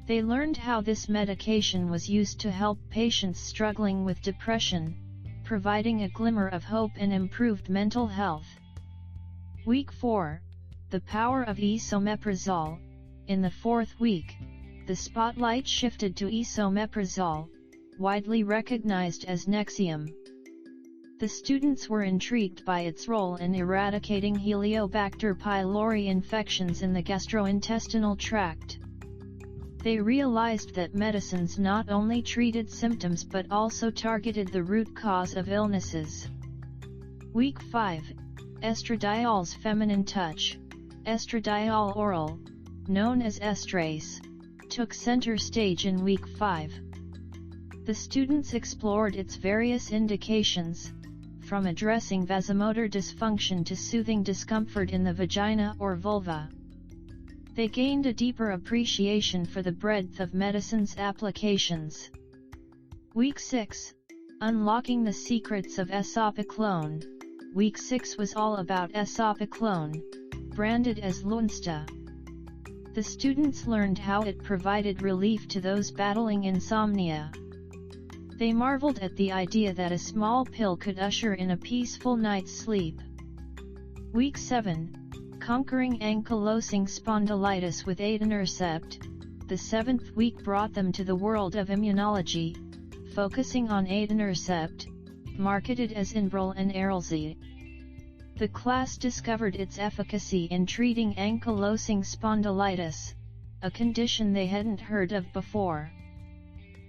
They learned how this medication was used to help patients struggling with depression, providing a glimmer of hope and improved mental health. Week 4, The Power of Esomeprazole. In the fourth week, the spotlight shifted to esomeprazole, widely recognized as Nexium. The students were intrigued by its role in eradicating Heliobacter pylori infections in the gastrointestinal tract. They realized that medicines not only treated symptoms but also targeted the root cause of illnesses. Week 5, Estradiole's Feminine Touch. Estradiol oral, known as Estrace, took center stage in week 5. The students explored its various indications, from addressing vasomotor dysfunction to soothing discomfort in the vagina or vulva. They gained a deeper appreciation for the breadth of medicine's applications. Week 6, Unlocking the Secrets of Esopicolone. Week 6 was all about Esopicolone, branded as Lunsta. The students learned how it provided relief to those battling insomnia. They marveled at the idea that a small pill could usher in a peaceful night's sleep. Week 7, conquering ankylosing spondylitis with etanercept. The 7th week brought them to the world of immunology, focusing on etanercept, marketed as Enbrel and Erelzi. The class discovered its efficacy in treating ankylosing spondylitis, a condition they hadn't heard of before.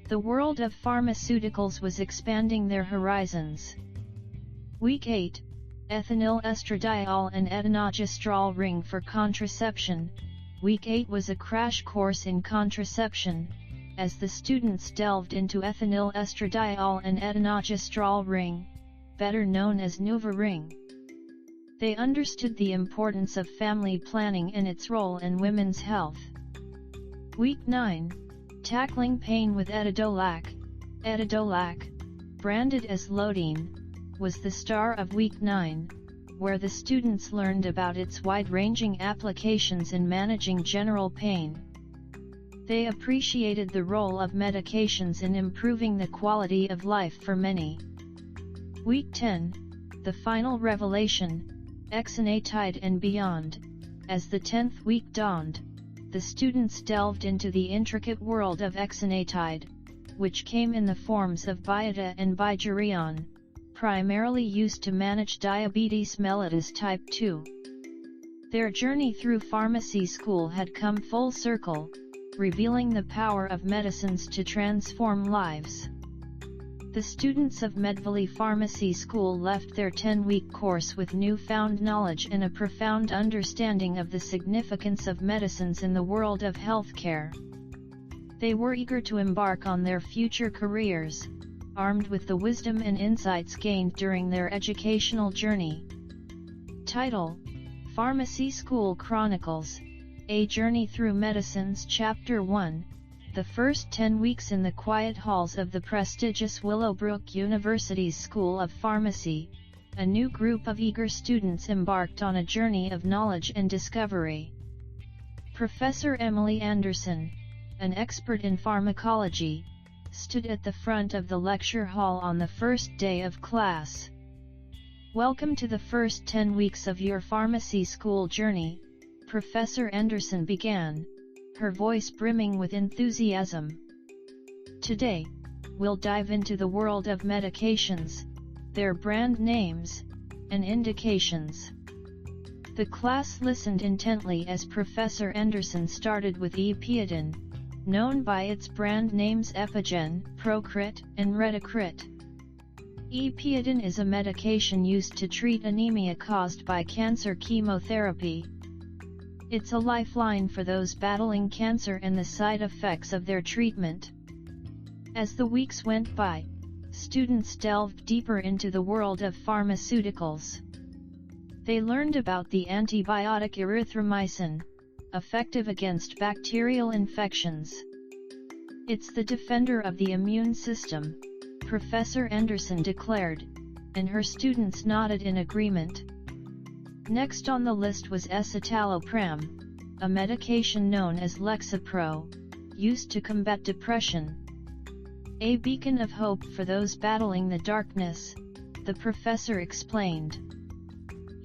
The world of pharmaceuticals was expanding their horizons. Week 8, ethinyl estradiol and etonogestrel ring for contraception. Week 8 was a crash course in contraception, as the students delved into ethinyl estradiol and etonogestrel ring, better known as Nuva ring. They understood the importance of family planning and its role in women's health. Week 9, tackling pain with etidolac. Etidolac, branded as Lodine, was the star of Week 9, where the students learned about its wide-ranging applications in managing general pain. They appreciated the role of medications in improving the quality of life for many. Week 10, the final revelation, exenatide and beyond. As the 10th week dawned, the students delved into the intricate world of exenatide, which came in the forms of Byetta and Bydureon, primarily used to manage diabetes mellitus type 2. Their journey through pharmacy school had come full circle, revealing the power of medicines to transform lives. The students of Medvalley Pharmacy School left their 10-week course with newfound knowledge and a profound understanding of the significance of medicines in the world of healthcare. They were eager to embark on their future careers, armed with the wisdom and insights gained during their educational journey. Title: Pharmacy School Chronicles, A Journey Through Medicines. Chapter 1, The First 10 Weeks in the Quiet Halls of the prestigious Willowbrook University's School of Pharmacy. A new group of eager students embarked on a journey of knowledge and discovery. Professor Emily Anderson, an expert in pharmacology, stood at the front of the lecture hall on the first day of class. Welcome to the first 10 weeks of your pharmacy school journey, Professor Anderson began, her voice brimming with enthusiasm. Today, we'll dive into the world of medications, their brand names, and indications. The class listened intently as Professor Anderson started with Epiodin, known by its brand names Epigen, Procrit, and Retacrit. Epiodin is a medication used to treat anemia caused by cancer chemotherapy. It's a lifeline for those battling cancer and the side effects of their treatment. As the weeks went by, students delved deeper into the world of pharmaceuticals. They learned about the antibiotic erythromycin, effective against bacterial infections. It's the defender of the immune system, Professor Anderson declared, and her students nodded in agreement. Next on the list was escitalopram, a medication known as Lexapro, used to combat depression. A beacon of hope for those battling the darkness, the professor explained.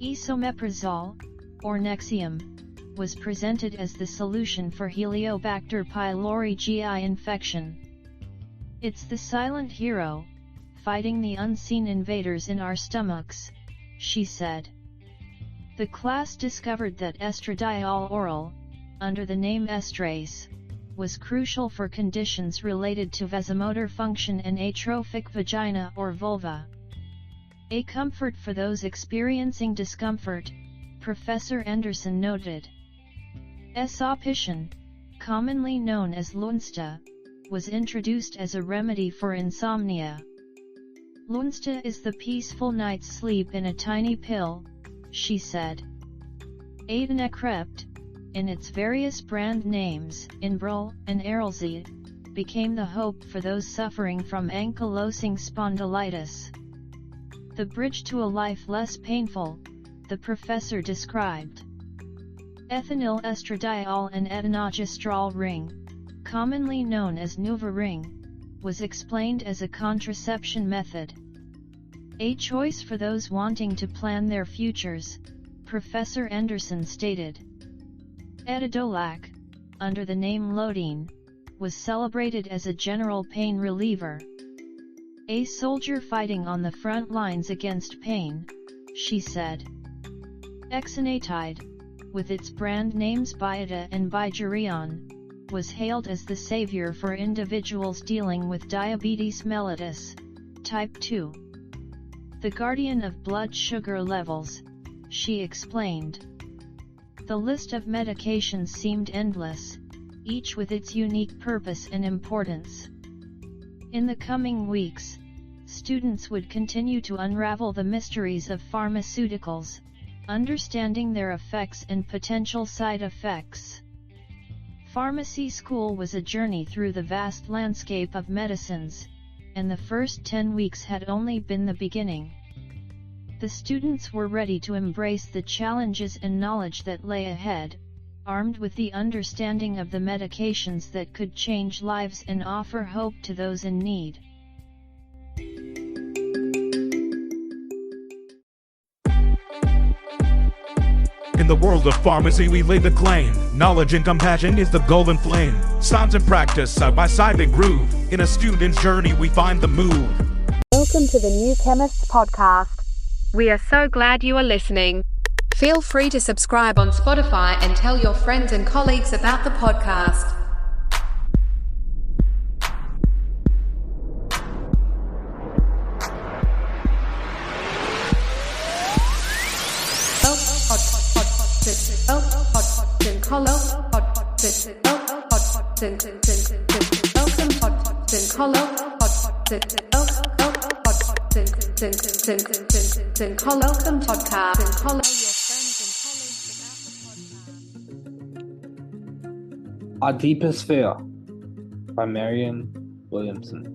Esomeprazole, or Nexium, was presented as the solution for Heliobacter pylori GI infection. It's the silent hero, fighting the unseen invaders in our stomachs, she said. The class discovered that estradiol oral, under the name Estrace, was crucial for conditions related to vasomotor function and atrophic vagina or vulva. A comfort for those experiencing discomfort, Professor Anderson noted. Esopicion, commonly known as Lunsta, was introduced as a remedy for insomnia. Lunsta is the peaceful night's sleep in a tiny pill, she said. Etanercept, in its various brand names, Enbrel and Erelzi, became the hope for those suffering from ankylosing spondylitis. The bridge to a life less painful, the professor described. Ethinyl estradiol and etinogestrel ring, commonly known as NuvaRing, was explained as a contraception method. A choice for those wanting to plan their futures, Professor Anderson stated. Etidolac, under the name Lodine, was celebrated as a general pain reliever. A soldier fighting on the front lines against pain, she said. Exenatide, with its brand names Byetta and Bydureon, was hailed as the savior for individuals dealing with diabetes mellitus, type 2. The guardian of blood sugar levels, she explained. The list of medications seemed endless, each with its unique purpose and importance. In the coming weeks, students would continue to unravel the mysteries of pharmaceuticals, understanding their effects and potential side effects. Pharmacy school was a journey through the vast landscape of medicines, and the first 10 weeks had only been the beginning. The students were ready to embrace the challenges and knowledge that lay ahead, armed with the understanding of the medications that could change lives and offer hope to those in need. In the world of pharmacy, we lay the claim. Knowledge and compassion is the golden flame. Science and practice, side by side they groove. In a student's journey, we find the move. Welcome to the New Chemist podcast. We are so glad you are listening. Feel free to subscribe on Spotify and tell your friends and colleagues about the podcast. Our Deepest Fear by Marianne Williamson.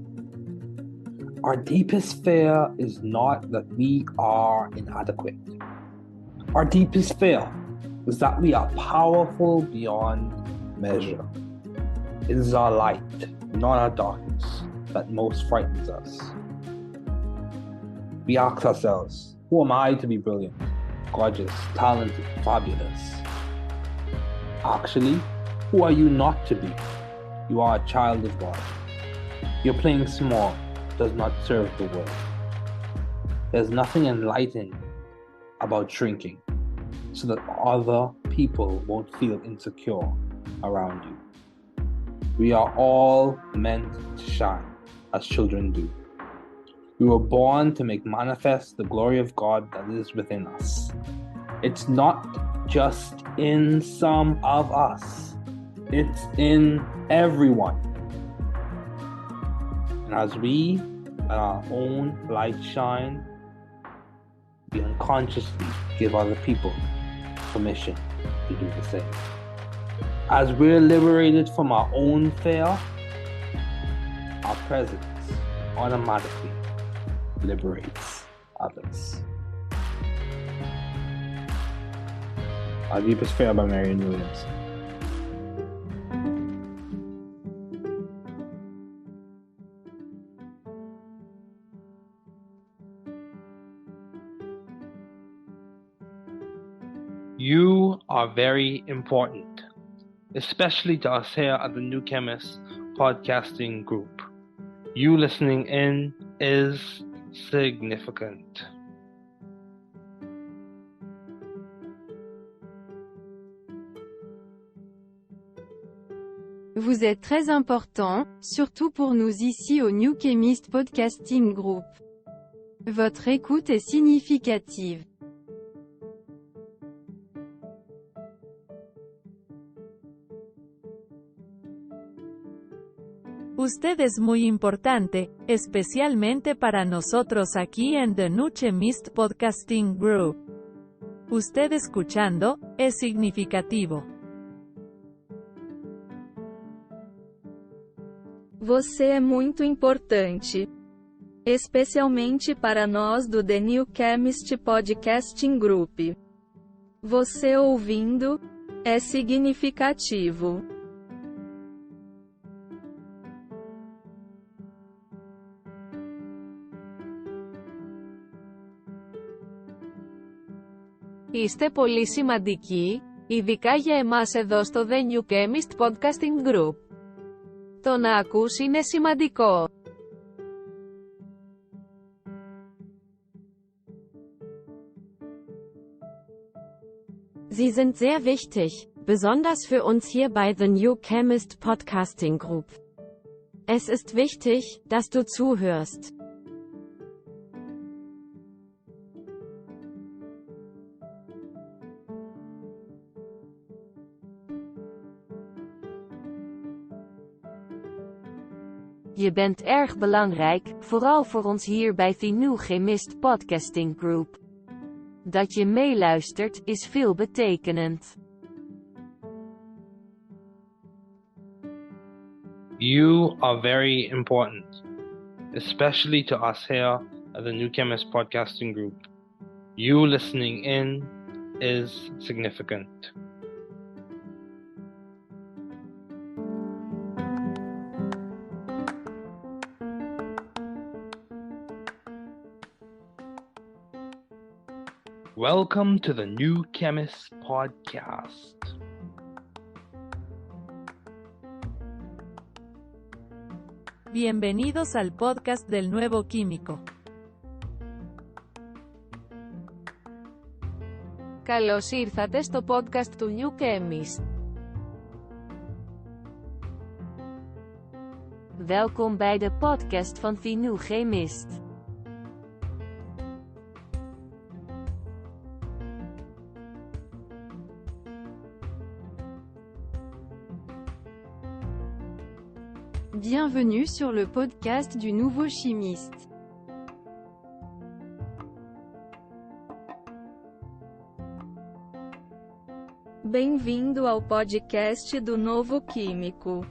Our deepest fear is not that we are inadequate. Our deepest fear is that we are powerful beyond measure. It is our light, not our darkness, that most frightens us. We ask ourselves, who am I to be brilliant, gorgeous, talented, fabulous? Actually, who are you not to be? You are a child of God. Your playing small does not serve the world. There's nothing enlightening about shrinking so that other people won't feel insecure around you. We are all meant to shine as children do. We were born to make manifest the glory of God that is within us. It's not just in some of us. It's in everyone. And as we let our own light shine, we unconsciously give other people permission to do the same. As we're liberated from our own fear, our presence automatically liberates others. Our Deepest Fear by Marianne Williamson. You are very important, especially to us here at the New Chemist podcasting group. You listening in is significant. Vous êtes très important, surtout pour nous ici au New Chemist Podcasting Group. Votre écoute est significative. Usted es muy importante, especialmente para nosotros aquí en The New Chemist Podcasting Group. Usted escuchando, es significativo. Você é muito importante. especialmente para nós do The New Chemist Podcasting Group. Você ouvindo é significativo. Είστε πολύ σημαντικοί, ειδικά για εμάς εδώ στο The New Chemist Podcasting Group. Το να ακούς είναι σημαντικό. Sie sind sehr wichtig, besonders für uns hier bei The New Chemist Podcasting Group. Es ist wichtig, dass du zuhörst. Je bent erg belangrijk, vooral voor ons hier bij The New Chemist Podcasting Group. Dat je meeluistert, is veelbetekenend. You are very important, especially to us here at the New Chemist Podcasting Group. You listening in is significant. Welcome to the New Chemist Podcast. Bienvenidos al podcast del nuevo químico. Καλώς ήρθατε στο podcast του New Chemist. Welkom bij de podcast van The New Chemist. Bienvenue sur le podcast du nouveau chimiste. Bem-vindo ao podcast do novo químico.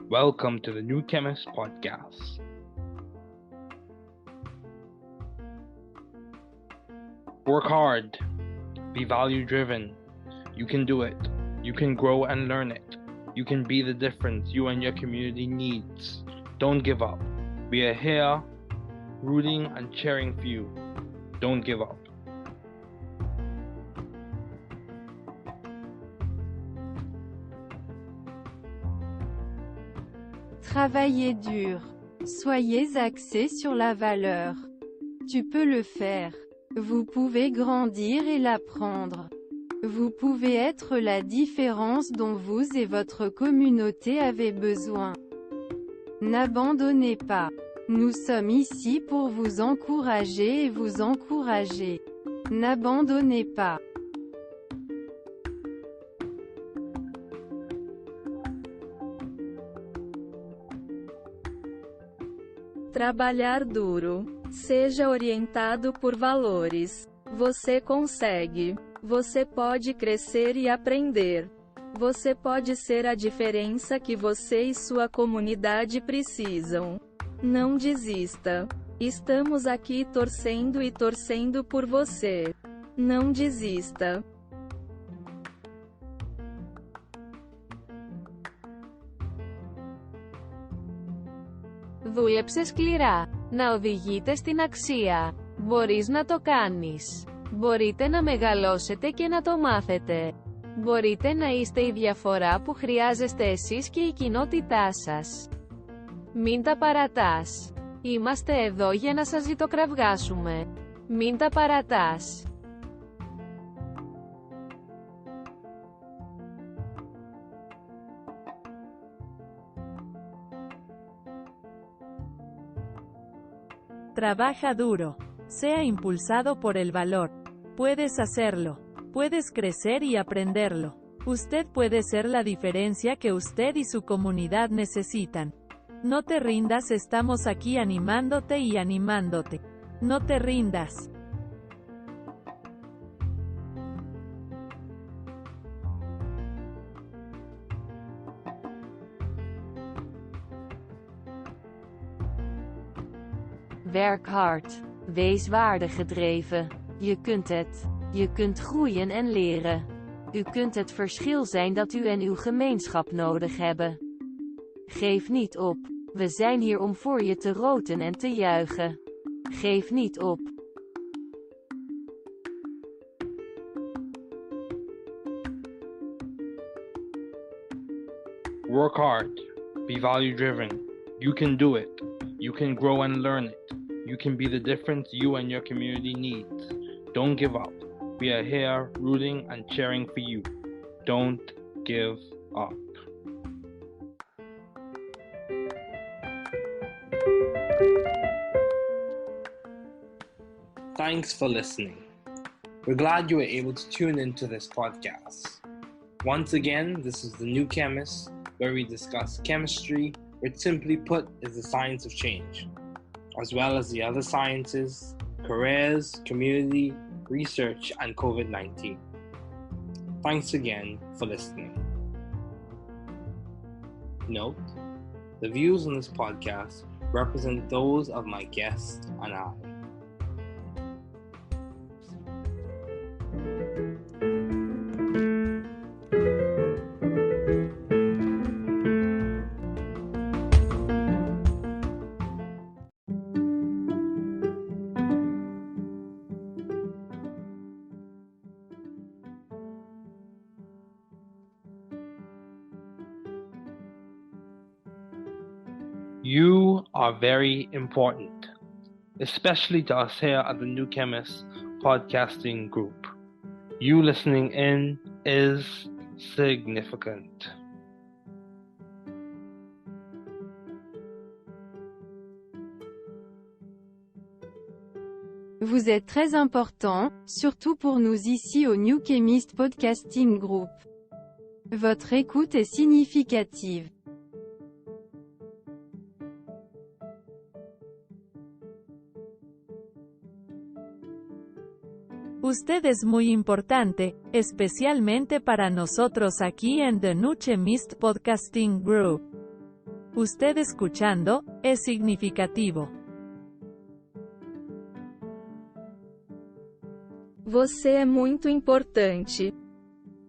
Welcome to the New Chemist Podcast. Work hard. Be value-driven. You can do it. You can grow and learn it. You can be the difference you and your community needs. Don't give up. We are here, rooting and cheering for you. Don't give up. Travaillez dur. Soyez axés sur la valeur. Tu peux le faire. Vous pouvez grandir et l'apprendre. Vous pouvez être la différence dont vous et votre communauté avez besoin. N'abandonnez pas. Nous sommes ici pour vous encourager et vous encourager. N'abandonnez pas. Trabalhar duro. Seja orientado por valores. Você consegue. Você pode crescer e aprender. Você pode ser a diferença que você e sua comunidade precisam. Não desista. Estamos aqui torcendo e torcendo por você. Não desista. Δούλεψε σκληρά. Να οδηγείτε στην αξία. Μπορείς να το κάνεις. Μπορείτε να μεγαλώσετε και να το μάθετε. Μπορείτε να είστε η διαφορά που χρειάζεστε εσείς και η κοινότητά σας. Μην τα παρατάς. Είμαστε εδώ για να σας ζητοκραυγάσουμε. Μην τα παρατάς. Trabaja duro. Sea impulsado por el valor. Puedes hacerlo. Puedes crecer y aprenderlo. Usted puede ser la diferencia que usted y su comunidad necesitan. No te rindas, estamos aquí animándote y animándote. No te rindas. Werk hard. Wees waardegedreven. Je kunt het. Je kunt groeien en leren. U kunt het verschil zijn dat u en uw gemeenschap nodig hebben. Geef niet op. We zijn hier om voor je te roten en te juichen. Geef niet op. Work hard. Be value-driven. You can do it. You can grow and learn it. You can be the difference you and your community needs. Don't give up. We are here rooting and cheering for you. Don't give up. Thanks for listening. We're glad you were able to tune into this podcast. Once again, this is The New Chemist, where we discuss chemistry, which simply put is the science of change, as well as the other sciences, careers, community, research, and COVID-19. Thanks again for listening. Note, the views on this podcast represent those of my guest and I. You are very important, especially to us here at the New Chemist podcasting group. You listening in is significant. Vous êtes très important, surtout pour nous ici au New Chemist Podcasting Group. Votre écoute est significative. Usted es muy importante, especialmente para nosotros aquí en The New Chemist Podcasting Group. Usted escuchando, es significativo. Você é muito importante.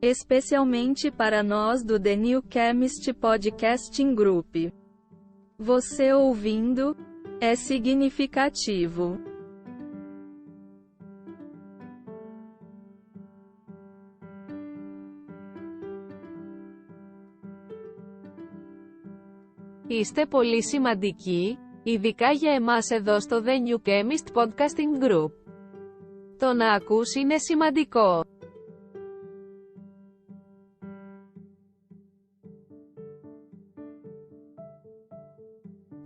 Especialmente para nós do The New Chemist Podcasting Group. Você ouvindo, é significativo. Είστε πολύ σημαντικοί, ειδικά για εμάς εδώ στο The New Chemist Podcasting Group. Το να ακούς είναι σημαντικό.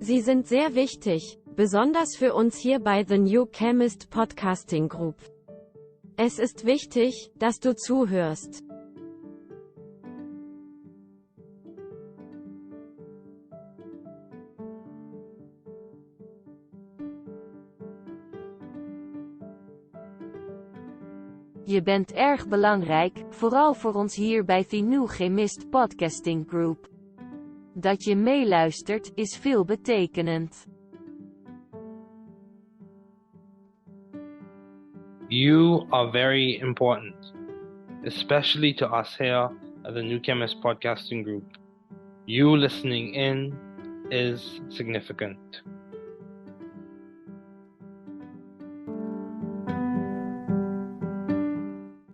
Sie sind sehr wichtig, besonders für uns hier bei The New Chemist Podcasting Group. Es ist wichtig, dass du zuhörst. Je bent erg belangrijk, vooral voor ons hier bij The New Chemist Podcasting Group. Dat je meeluistert, is veelbetekenend. You are very important, especially to us here at the New Chemist Podcasting Group. You listening in is significant.